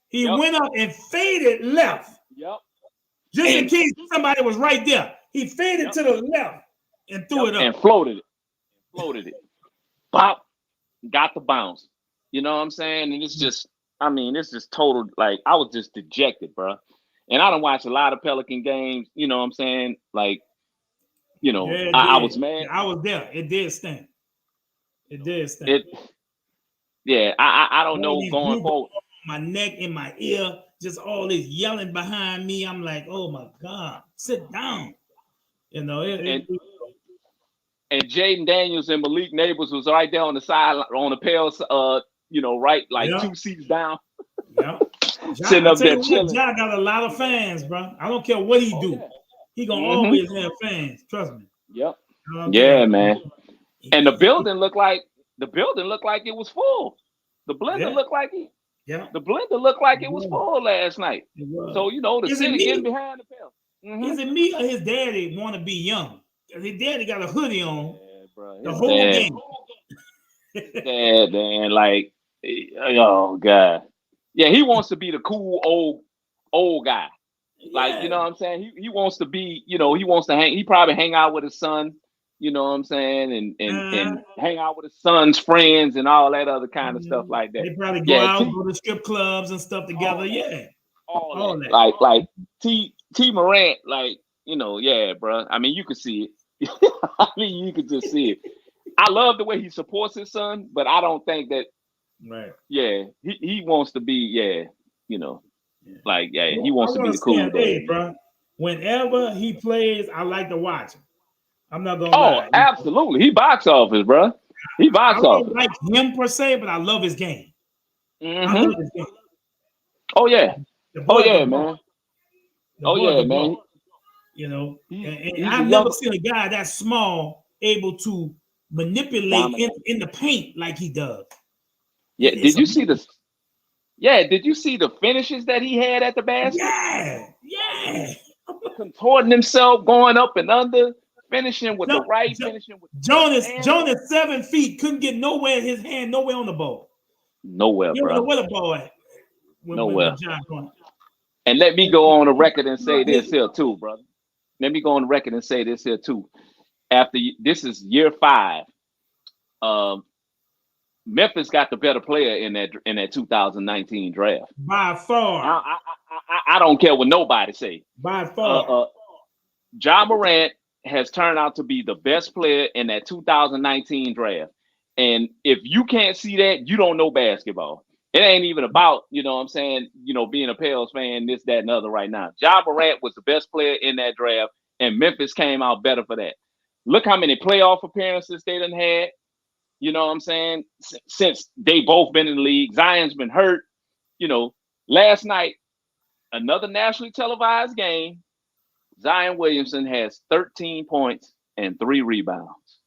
He went up and faded left. Just in case somebody was right there. He faded to the left and threw it up. And floated it. Pop. Got the bounce. You know what I'm saying? And it's just total, like, I was just dejected, bro. And I don't watch a lot of Pelican games. You know what I'm saying? Like, you know, I was mad. I was there. It did stink. I don't know going forward. My neck and my ear, just all this yelling behind me. I'm like, oh my God, sit down. You know, and Jaden Daniels and Malik Neighbors was right there on the side, on the Pels, right, like 2 seats down. Yeah. Sitting up there chilling. John got a lot of fans, bro. I don't care what he do. He gonna always have fans. Trust me. Yep. Yeah, man. And the building looked like it was full. The blender looked like it was full last night. So the city getting behind the Pels. Is it me or his daddy want to be young? His daddy got a hoodie on bro. the whole game. Dad, man, like, oh God, yeah, he wants to be the cool old guy. Like, you know what I'm saying? He wants to be, he wants to hang. He probably hang out with his son. You know what I'm saying? And hang out with his son's friends and all that other kind of stuff like that. They probably go out, go to strip clubs and stuff together. All that. Like T Morant, like, bro. I mean, you could see it. You could just see it. I love the way he supports his son, but I don't think that. Right. Yeah, he wants to be. He wants to be the cool dude, bro. Whenever he plays, I like to watch him. I'm not gonna lie. Absolutely. He box office, bro. He box office. I don't like him per se, but I love his game. I love his game. Oh yeah. Man. Man. You know, and I've never seen a guy that small able to manipulate in the paint like he does. Yeah. Did you see the finishes that he had at the basket? Yeah. Contorting himself, going up and under. Finishing with the right, finishing with Jonas 7 feet, couldn't get nowhere, his hand nowhere on the ball. Nowhere, you bro. Know where the ball at? Nowhere. And let me go on the record and say this here too, brother. Let me go on the record and say this here too. After this is year 5, Memphis got the better player in that 2019 draft. By far. I don't care what nobody say. By far. Ja Morant has turned out to be the best player in that 2019 draft. And if you can't see that, you don't know basketball. It ain't even about, you know what I'm saying, being a Pels fan, this, that, and other right now. Ja Morant was the best player in that draft, and Memphis came out better for that. Look how many playoff appearances they done had, you know what I'm saying, since they both been in the league. Zion's been hurt. Last night, another nationally televised game, Zion Williamson has 13 points and 3 rebounds.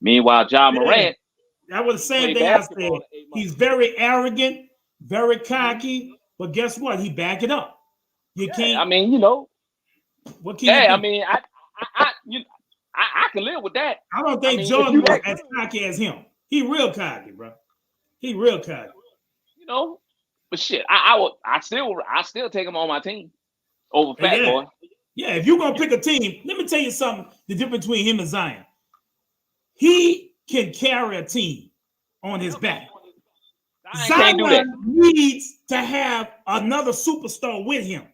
Meanwhile, Ja Morant That was the same Played thing I basketball said. in 8 months. He's very arrogant, very cocky, but guess what? He back it up. You can't. I mean, you know. What can you do? I mean, I can live with that. I don't think mean, Jordan was as cocky as him. He real cocky, bro. He real cocky. You know, but shit, I still take him on my team over Fat Boy. Yeah, if you're gonna pick a team, let me tell you something. The difference between him and Zion. He can carry a team on his back. Zion needs to have another superstar with him.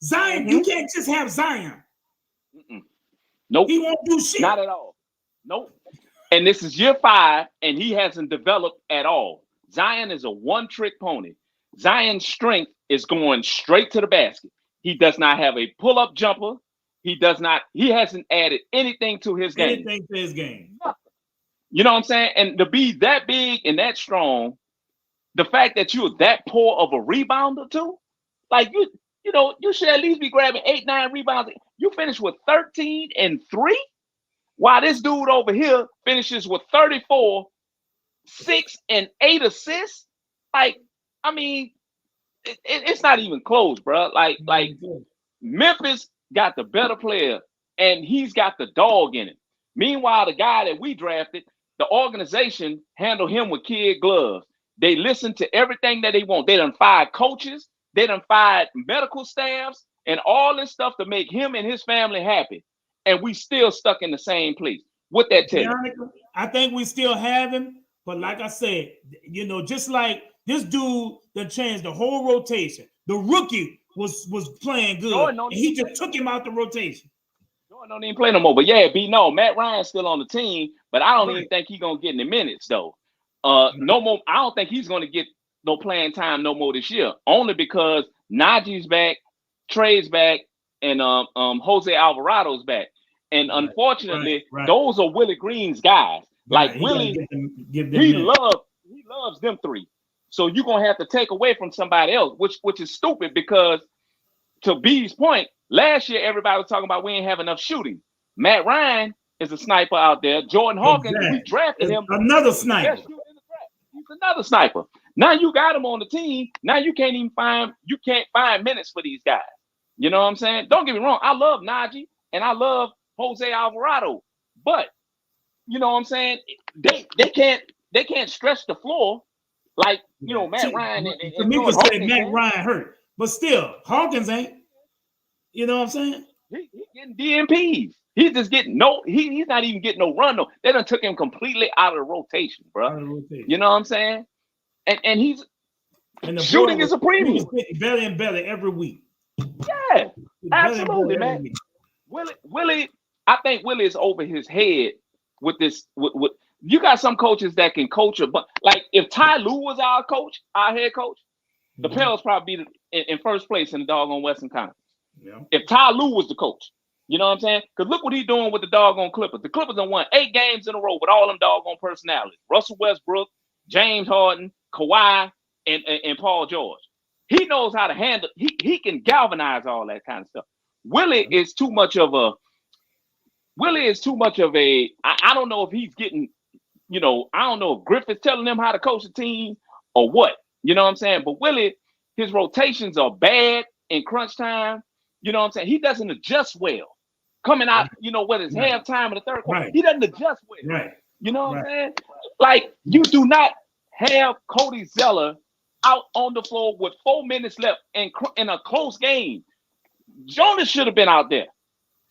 Zion, you can't just have Zion. Nope. He won't do shit. Not at all. Nope. And this is year 5, and he hasn't developed at all. Zion is a one-trick pony. Zion's strength is going straight to the basket. He does not have a pull-up jumper. He hasn't added anything to his game. You know what I'm saying? And to be that big and that strong, the fact that you're that poor of a rebounder too, like you should at least be grabbing 8, 9 rebounds. You finish with 13 and 3, while this dude over here finishes with 34, 6 and 8 assists. Like, I mean, it's not even close, bro. Like Memphis got the better player, and he's got the dog in it. Meanwhile, the guy that we drafted, the organization handled him with kid gloves. They listen to everything that they want. They done fired coaches. They done fired medical staffs and all this stuff to make him and his family happy. And we still stuck in the same place. What that tell you? I think we still have him. But like I said, just like this dude that changed the whole rotation. The rookie was playing good. And he just took him out the rotation. Jordan don't even play no more. But yeah, Matt Ryan's still on the team. But I don't even think he's going to get any minutes, though. No more. I don't think he's going to get no playing time no more this year. Only because Najee's back, Trey's back, and Jose Alvarado's back. And unfortunately, those are Willie Green's guys. Like Willie, he loves them 3. So you're gonna have to take away from somebody else, which is stupid because to B's point, last year everybody was talking about we ain't have enough shooting. Matt Ryan is a sniper out there. Jordan Hawkins, we drafted him. Another sniper. He's another sniper. Now you got him on the team. Now you can't find minutes for these guys. You know what I'm saying? Don't get me wrong. I love Najee and I love Jose Alvarado, but you know what I'm saying? They can't stretch the floor like Matt Ryan. And me would say Matt Ryan hurt, but still Hawkins ain't. You know what I'm saying? He's getting DMPs. He's just getting he's not even getting no run. No, they done took him completely out of the rotation, bro. You know what I'm saying? And he's shooting is a premium. He's better and better every week. Yeah, absolutely, man. Willie, I think Willie is over his head with this. With you got some coaches that can coach but like if Ty Lue was our head coach, the Pels probably be in first place in the doggone Western Conference. Yeah. If Ty Lue was the coach, you know what I'm saying? Because look what he's doing with the doggone Clippers. The Clippers have won 8 games in a row with all them doggone personalities. Russell Westbrook, James Harden, Kawhi, and Paul George. He knows how to handle. He can galvanize all that kind of stuff. Willie is too much of a. I don't know if he's getting. I don't know if Griffith's telling him how to coach the team or what. You know what I'm saying? But Willie, his rotations are bad in crunch time. You know what I'm saying? He doesn't adjust well. Coming out, whether it's halftime in the third quarter, he doesn't adjust well. Right. You know what I'm saying? Like, you do not have Cody Zeller out on the floor with 4 minutes left in a close game. Jonas should have been out there.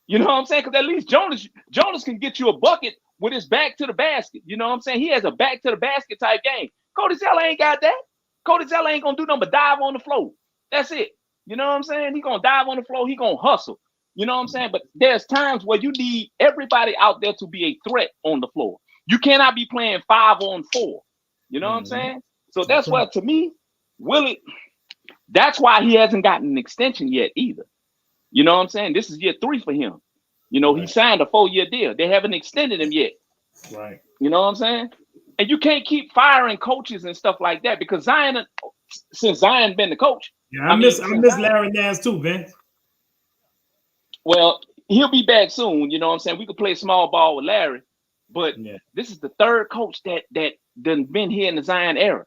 You know what I'm saying? Because at least Jonas can get you a bucket with his back to the basket. You know what I'm saying? He has a back to the basket type game. Cody Zeller ain't got that. Cody Zeller ain't gonna do nothing but dive on the floor. That's it. You know what I'm saying? He gonna dive on the floor. He gonna hustle. You know what I'm saying? But there's times where you need everybody out there to be a threat on the floor. You cannot be playing 5-on-4. You know what I'm saying? So that's why, to me, Willie, that's why he hasn't gotten an extension yet either. You know what I'm saying? This is year 3 for him. He signed a 4-year deal. They haven't extended him yet. Right. You know what I'm saying? And you can't keep firing coaches and stuff like that because since Zion been the coach. Yeah, I miss Larry Nance too, Vince. Well, he'll be back soon. You know what I'm saying? We could play small ball with Larry. But this is the third coach that done been here in the Zion era.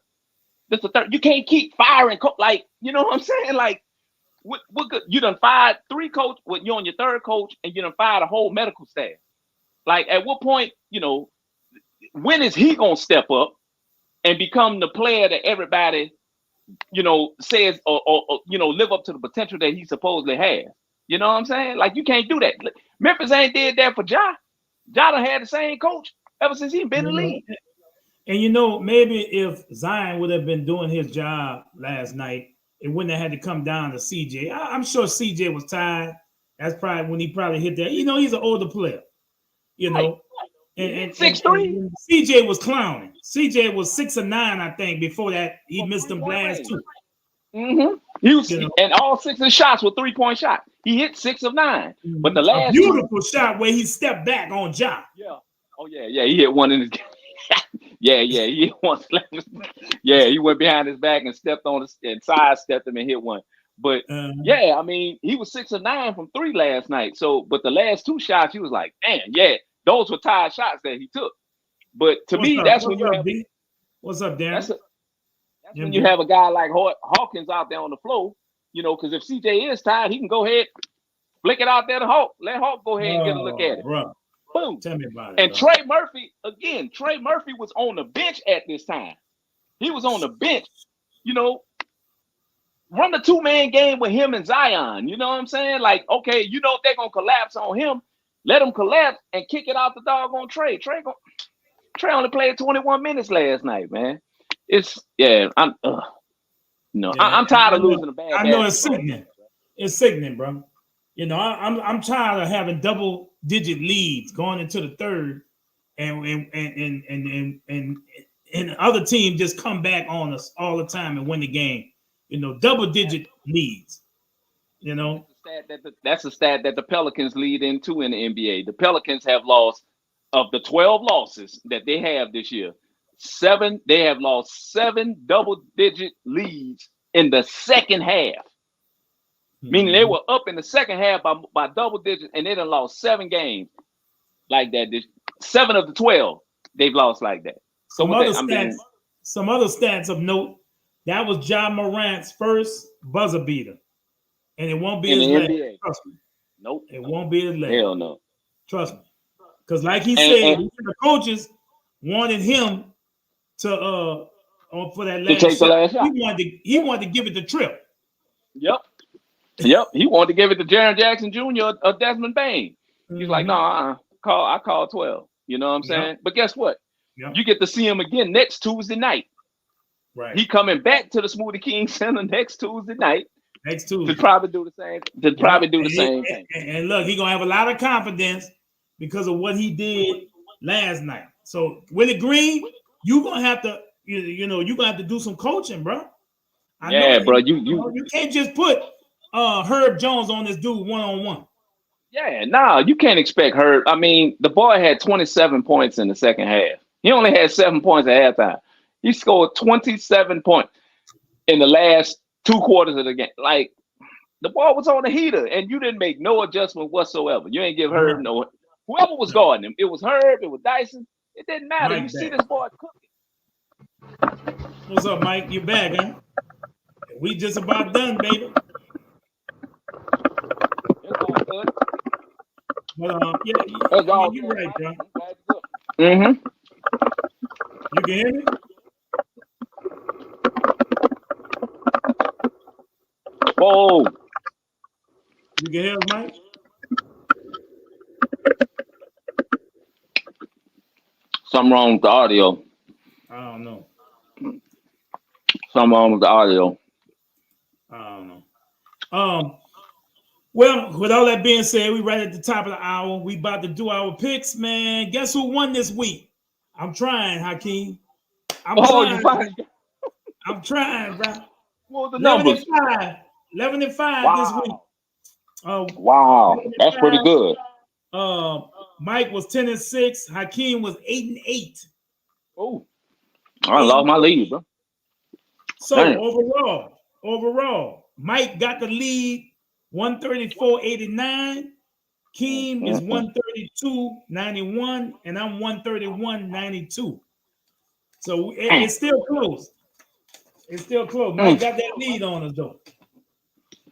This is the third. You can't keep firing like, you know what I'm saying? Like, what good? You done fired 3 coaches. You're on your third coach, and you done fired a whole medical staff. Like, at what point, when is he gonna step up and become the player that everybody, says or live up to the potential that he supposedly has? You know what I'm saying? Like, you can't do that. Memphis ain't did that for Ja. Ja done had the same coach ever since he been in the league. And maybe if Zion would have been doing his job last night, it wouldn't have had to come down to CJ. I'm sure CJ was tired. That's probably when he probably hit that. He's an older player. Right. And 6'3". CJ was clowning. CJ was 6 or 9, I think. Before that, he missed them last 2. Mm-hmm. He was, and all 6 of the shots were 3-point shots. He hit 6 of 9. But the last beautiful shot where he stepped back on Ja. Yeah. Oh yeah. He hit one in his. Yeah. He hit one. Yeah, he went behind his back and stepped on his and sidestepped him and hit one. But I mean, he was 6 of 9 from 3 last night. So, but the last 2 shots, he was like, man, those were tied shots that he took. But to me, that's when you have. What's up, Darren? That's when you have a guy like Hawkins out there on the floor, because if CJ is tired, he can go ahead, flick it out there to Hawk. Let Hawk go ahead and get a look at it. Bro. Boom. Tell me about it. And bro. Trey Murphy was on the bench at this time. He was on the bench, run the 2-man game with him and Zion. You know what I'm saying? Like, okay, if they're going to collapse on him, let him collapse and kick it out the doggone Trey. Trey only played 21 minutes last night, man. I'm tired of losing a bad. I know it's sickening. It's sickening, bro. I'm tired of having double-digit leads going into the third, and other teams just come back on us all the time and win the game. Double-digit leads. That's a stat that the Pelicans lead into in the NBA. The Pelicans have lost, of the 12 losses that they have this year, 7. They have lost 7 double-digit leads in the second half. Meaning they were up in the second half by double digits, and they done lost 7 games like that. 7 of the 12 they've lost like that. So some other stats of note. That was Ja Morant's first buzzer beater, and it won't be his last. Trust me. Nope. It won't be his last. Hell no. Trust me. Because like he said, the coaches wanted him to for that last to take shot. The last shot. He wanted to give it the trip. Yep. He wanted to give it to Jaren Jackson Jr. or Desmond Bain. He's like, no, I call 12. You know what I'm saying? But guess what? You get to see him again next Tuesday night. Right. He coming back to the Smoothie King Center next Tuesday night. Next Tuesday. To probably do the same. Thing. And look, he's gonna have a lot of confidence because of what he did last night. So Willie Green, you're gonna have to, you're gonna have to do some coaching, bro. Bro. You can't just put Herb Jones on this dude one-on-one. You can't expect Herb. I mean, the boy had 27 points in the second half. He only had 7 points at halftime. He scored 27 points in the last 2 quarters of the game. Like, the ball was on the heater, and you didn't make no adjustment whatsoever. You ain't give Herb no. Whoever was guarding him, it was Herb, it was Dyson. It didn't matter. You see this boy cooking. What's up, Mike? You back, huh? We just about done, baby. It's all good. But you're right, bro. Mm-hmm. You can hear me? Whoa. You can hear us, Mike? Something wrong with the audio. I don't know. Something wrong with the audio. I don't know. Well, with all that being said, we right at the top of the hour. We about to do our picks, man. Guess who won this week? I'm trying, Hakeem. I'm trying, bro. What were the numbers? 11-5 this week. Wow, that's pretty good. Mike was 10-6. Hakeem was 8-8. Oh, I lost my lead, bro. So overall, Mike got the lead, 134-89. Keem is 132-91, and I'm 131-92. So it's still close. It's still close. Mike got that lead on us, though.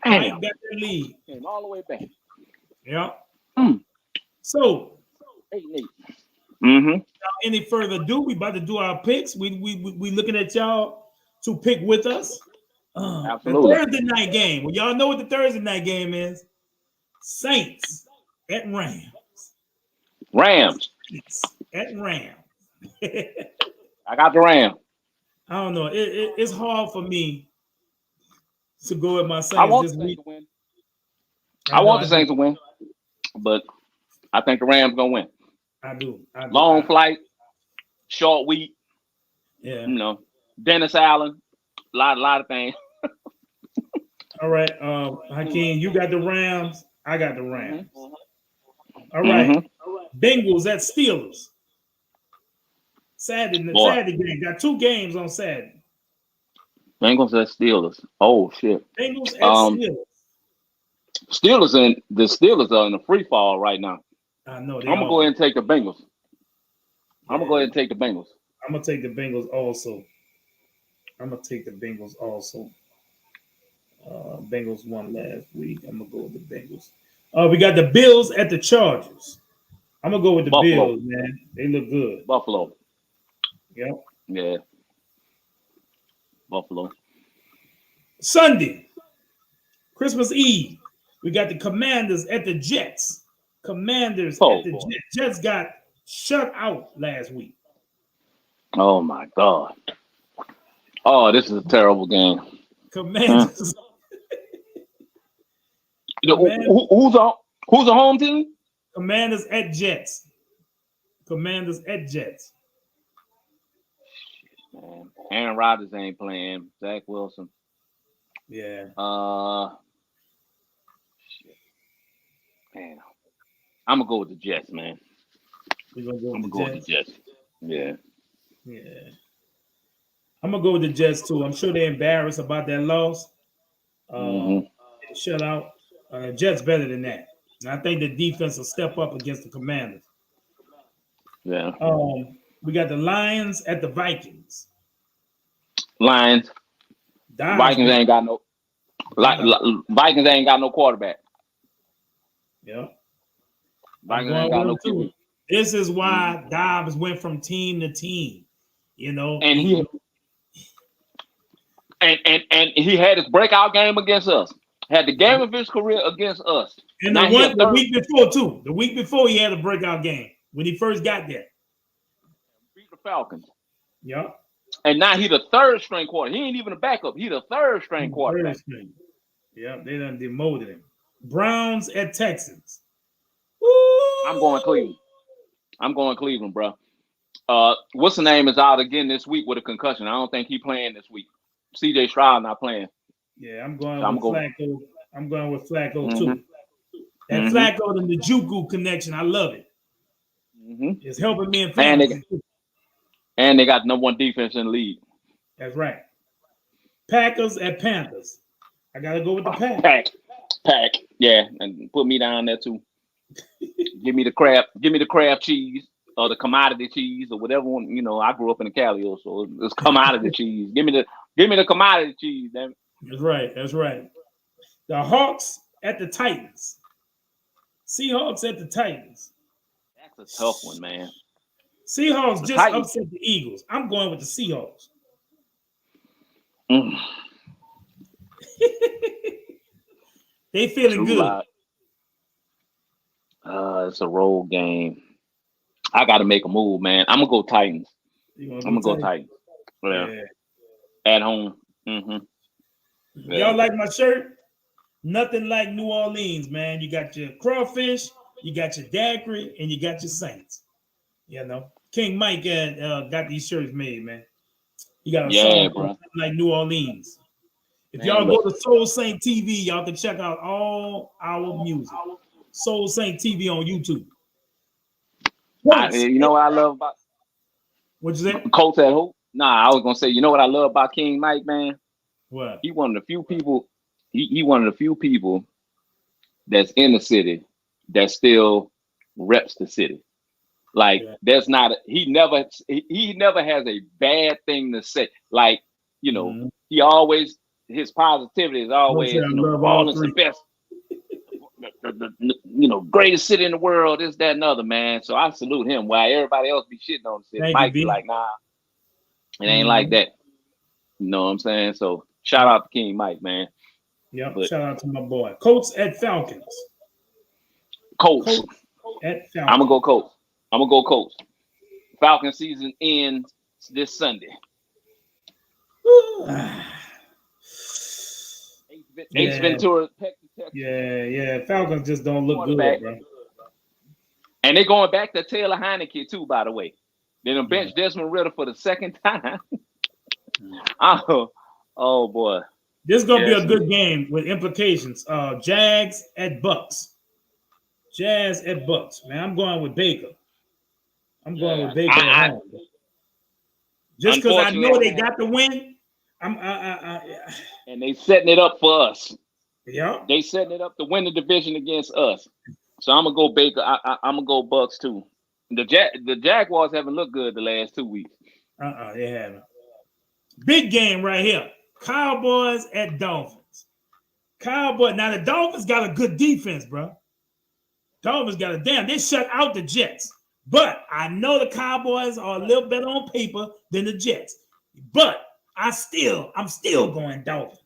Mike got that lead. Came all the way back. Yeah. So, without any further ado, we about to do our picks. We looking at y'all to pick with us. Absolutely. The Thursday night game. Well, y'all know what the Thursday night game is. Saints at Rams. Rams. Saints at Rams. I got the Rams. I don't know. It's hard for me to go with my Saints I want this the week. Saints to win. I want the Saints to win, but I think the Rams gonna win. I do. Long flight, short week. Yeah. You know, Dennis Allen, a lot of things. All right, Hakeem, you got the Rams. I got the Rams. All right, Bengals at Steelers. Saturday game. Got 2 games on Saturday. Bengals at Steelers. Oh shit. Bengals at Steelers. The Steelers are in a free fall right now. I know. I'm gonna go ahead and take the Bengals. I'm gonna go ahead and take the Bengals. I'm gonna take the Bengals also. Bengals won last week. I'm gonna go with the Bengals. We got the Bills at the Chargers. I'm gonna go with the Bills, man. They look good. Buffalo. Yep. Yeah. Buffalo. Sunday, Christmas Eve. We got the Commanders at the Jets. Jets got shut out last week. Oh my God. Oh, this is a terrible game. Commanders. Who's a home team? Commanders at Jets. Man, Aaron Rodgers ain't playing. Zach Wilson. Yeah. Shit. Man, I'm gonna go with the Jets, man. We're gonna go with with the Jets. Yeah. I'm gonna go with the Jets too. I'm sure they're embarrassed about that loss. Shut out. Jets better than that. And I think the defense will step up against the Commanders. Yeah. We got the Lions at the Vikings. Lions. Vikings ain't got no. Vikings ain't got no quarterback. Yeah. Vikings ain't got no QB. This is why Dobbs went from team to team. You know, and he had his breakout game against us. Had the game of his career against us. And the week before too. The week before he had a breakout game when he first got there. Beat the Falcons. Yep. And now he the third string quarterback. He ain't even a backup. He the third string quarterback. Yep, they done demoted him. Browns at Texans. Woo! I'm going Cleveland, bro. What's the name is out again this week with a concussion. I don't think he playing this week. CJ Stroud not playing. Yeah, I'm going with Flacco. I'm going with Flacco too. That Flacco and the Juku connection, I love it. It's helping me in fantasy. And they got #1 defense in the league. That's right. Packers at Panthers. I gotta go with the Pack. Pack. Yeah, and put me down there too. Give me the crab cheese or the commodity cheese or whatever one. You know, I grew up in the Cali, so it's commodity cheese. Give me the commodity cheese, damn it. That's right. The Hawks at the Titans. Seahawks at the Titans. That's a tough one, man. Seahawks just upset the Eagles. I'm going with the Seahawks. They feeling good. It's a road game. I got to make a move, man. I'm gonna go Titans. I'm gonna go Titans. Yeah. At home. Yeah. Y'all like my shirt? Nothing like New Orleans, man. You got your crawfish, you got your daiquiri, and you got your Saints. You know, King Mike got these shirts made, man. He got a song called like New Orleans. If y'all go to Soul Saint TV, y'all can check out all our music. Soul Saint TV on YouTube. You know what I love about what you say? Colts at home? Nah, I was gonna say, you know what I love about King Mike, man? What? He one of the few people. He one of the few people that's in the city that still reps the city. Like there's not he never has a bad thing to say. Like, you know, he always his positivity is always, you know, Baltimore's the best, you know, greatest city in the world, this, that, and other, man. So I salute him. While everybody else be shitting on the city, Mike be like, nah, it ain't like that. You know what I'm saying? So shout out to King Mike, man. Yep. Shout out to my boy. Colts at Falcons. Colts at Falcons. I'm gonna go Colts. Falcon season ends this Sunday. Ace Ventura, Texas. Yeah. Falcons just don't look good, bro. And they're going back to Taylor Heineke too, by the way. They done benched Desmond Ritter for the second time. Oh boy. This is gonna be a good game with implications. Jags at Bucks. Jazz at Bucks. Man, I'm going with Baker. I'm going with Baker at home. Just because I know they got the win, and they setting it up for us. Yeah, they setting it up to win the division against us. So I'm gonna go Baker. I'm gonna go Bucks too. The Jaguars haven't looked good the last 2 weeks. They haven't. Big game right here. Cowboys at Dolphins. Cowboys. Now the Dolphins got a good defense, bro. Dolphins got they shut out the Jets. But I know the Cowboys are a little better on paper than the Jets. But I'm still going Dolphins.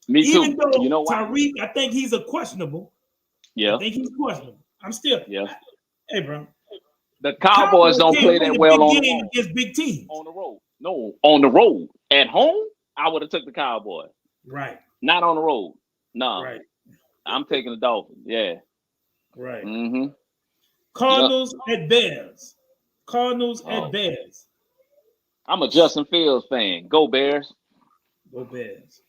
Me too. Even though you know Tyreek, I think he's a questionable. Yeah. I think he's questionable. I'm still. Yeah. Hey, bro. The Cowboys don't play that well on the road. Against big teams. On the road. No, on the road. At home, I would have took the Cowboys. Right. Not on the road. No. Right. I'm taking the Dolphins. Yeah. Right. Mm-hmm. Cardinals at Bears. Cardinals at Bears. I'm a Justin Fields fan. Go Bears. Go Bears.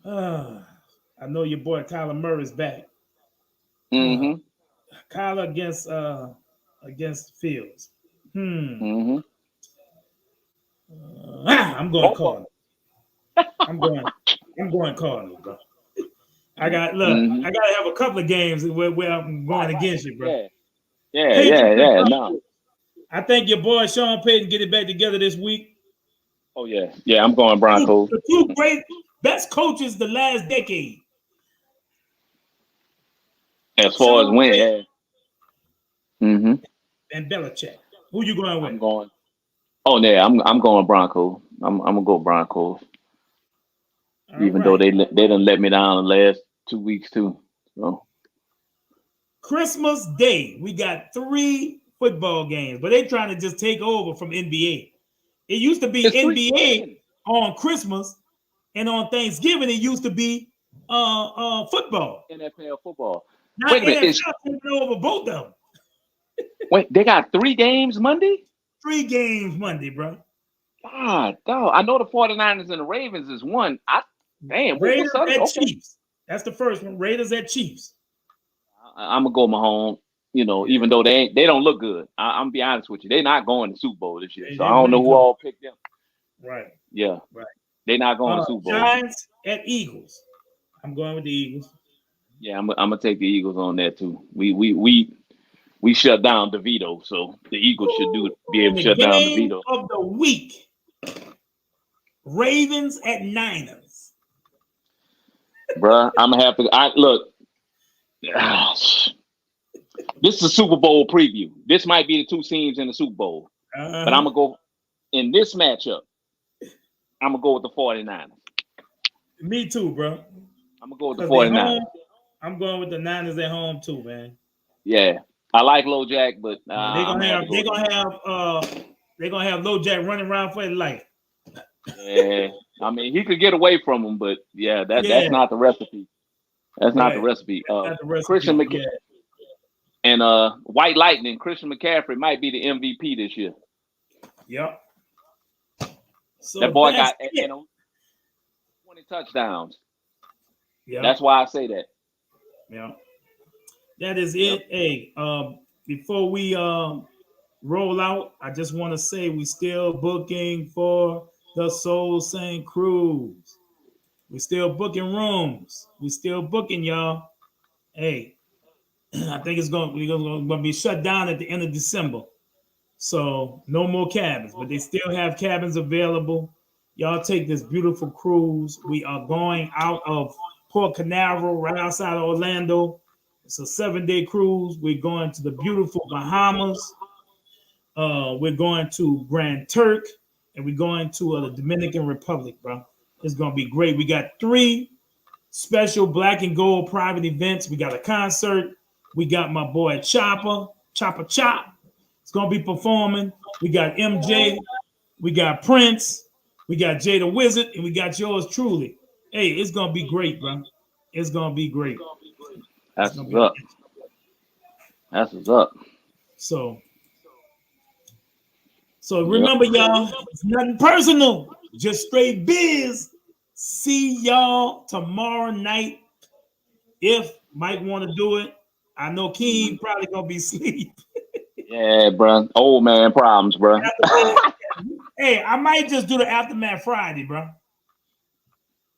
I know your boy Kyler Murray's back. Mm-hmm. Kyler against Fields. Mm-hmm. I'm going Cardinals. I'm going Cardinals, bro. I gotta have a couple of games where I'm going against you, bro. Yeah. No. I think your boy Sean Payton get it back together this week. Oh yeah. I'm going Broncos. The two great best coaches the last decade. As far as win, yeah. Mm-hmm. And Belichick. Who you going with? I'm going Broncos. I'm gonna go Broncos. Even though they done let me down the last 2 weeks too. So Christmas Day, we got 3 football games, but they trying to just take over from NBA. It used to be NBA on Christmas, and on Thanksgiving it used to be football. NFL football. Now Wait a minute, NFL taking over both of them. Wait, they got 3 games Monday? 3 games Monday, bro. God, dog. I know the 49ers and the Ravens is one. Raiders at Chiefs. That's the first one. Raiders at Chiefs. I'm gonna go Mahomes. You know, even though they don't look good. I'm gonna be honest with you. They're not going to Super Bowl this year. So I don't know who all picked them. Right. Yeah. Right. They're not going to Super Bowl. Giants at Eagles. I'm going with the Eagles. Yeah, I'm gonna take the Eagles on that too. We shut down DeVito, so the Eagles should be able to shut down DeVito. Of the week. Ravens at Niners. Bruh, I'm gonna have to look. This is a Super Bowl preview. This might be the 2 teams in the Super Bowl. But I'm gonna go in this matchup. I'm gonna go with the 49ers. Me too, bro. I'm gonna go with the 49ers. I'm going with the Niners at home too, man. Yeah, I like LoJack, but they're gonna have LoJack running around for his life. Yeah, I mean he could get away from him, but that's not the recipe. That's not the recipe. Christian McCaffrey and White Lightning. Christian McCaffrey might be the MVP this year. Yep. So that boy got 20 touchdowns. Yeah, that's why I say that. Yeah, that is it. Hey, before we roll out, I just want to say we still booking for the Soul Saint Cruise. We still booking rooms. We still booking, y'all. Hey, I think it's going to be shut down at the end of December. So no more cabins, but they still have cabins available. Y'all take this beautiful cruise. We are going out of Port Canaveral, right outside of Orlando. It's a 7-day cruise. We're going to the beautiful Bahamas. We're going to Grand Turk, and we're going to the Dominican Republic, bro. It's going to be great. We got 3 special black and gold private events. We got a concert. We got my boy Chopper Chop. It's going to be performing. We got MJ. We got Prince. We got Jay the Wizard, and we got yours truly. Hey, it's going to be great, bro. It's going to be great. That's what's up. That's what's up. So remember, y'all, it's nothing personal, just straight biz. See y'all tomorrow night. If Mike want to do it, I know King probably gonna be asleep. Yeah, bro. Old man problems, bro. Hey, I might just do the Aftermath Friday, bro.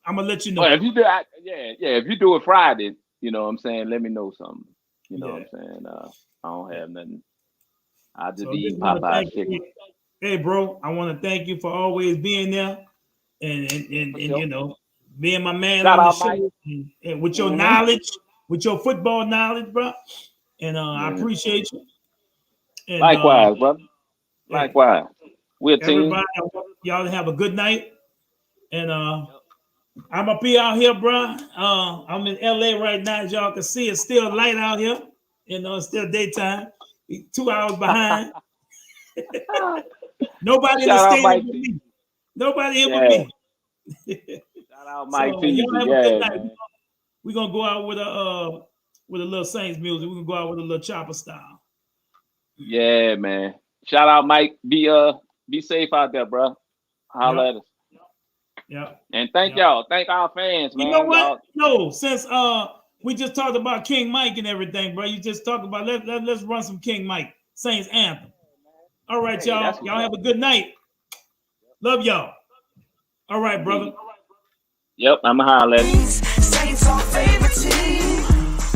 I'm gonna let you know. Well, if you do, if you do it Friday, you know what I'm saying. Let me know something. You know what I'm saying. I don't have nothing. I just be eating Popeye chicken. Hey, bro, I want to thank you for always being there and you know, being my man on the show and with your knowledge, with your football knowledge, bro. And I appreciate you. And, likewise, brother. Likewise. We're a team. Y'all have a good night. And I'm gonna be out here, bro. I'm in LA right now, as y'all can see. It's still light out here. You know, it's still daytime. 2 hours behind. Nobody in the stadium with me. Nobody here with me. Shout out Mike We're gonna go out with a little Saints music. We're gonna go out with a little Chopper style. Yeah, man. Shout out Mike. Be safe out there, bro. Holla at us. Yeah. And thank y'all. Thank our fans, man. You know what? No, since we just talked about King Mike and everything, bro. You just talked about let's run some King Mike Saints anthem. All right, y'all. Y'all have a good night. Love y'all. All right, brother. Yep, I'm a holler at you. Saints our favorite team.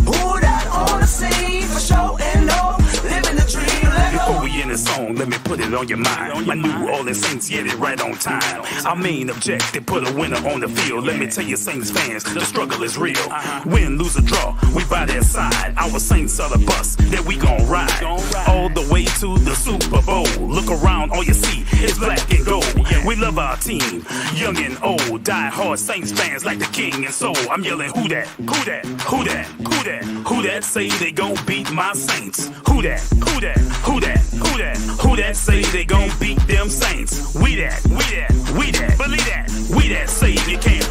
Who that on the scene for show and no living the dream. Before we end the song, let me put it on your mind. My New Orleans Saints get it right on time. Our main objective, put a winner on the field. Let me tell you, Saints fans, the struggle is real. Win, lose, or draw, we by their side. Our Saints are the bus that we gon' ride all the way to the Super Bowl. Look around, all you see is black and gold. We love our team, young and old. Die hard Saints fans like the king and soul. I'm yelling, who that? Who that? Who that? Who that? Who that say they gon' beat my Saints? Who that? Who that? Who that? Who that? Who that say they gon' beat them Saints? We that, we that, we that, believe that, we that say you can't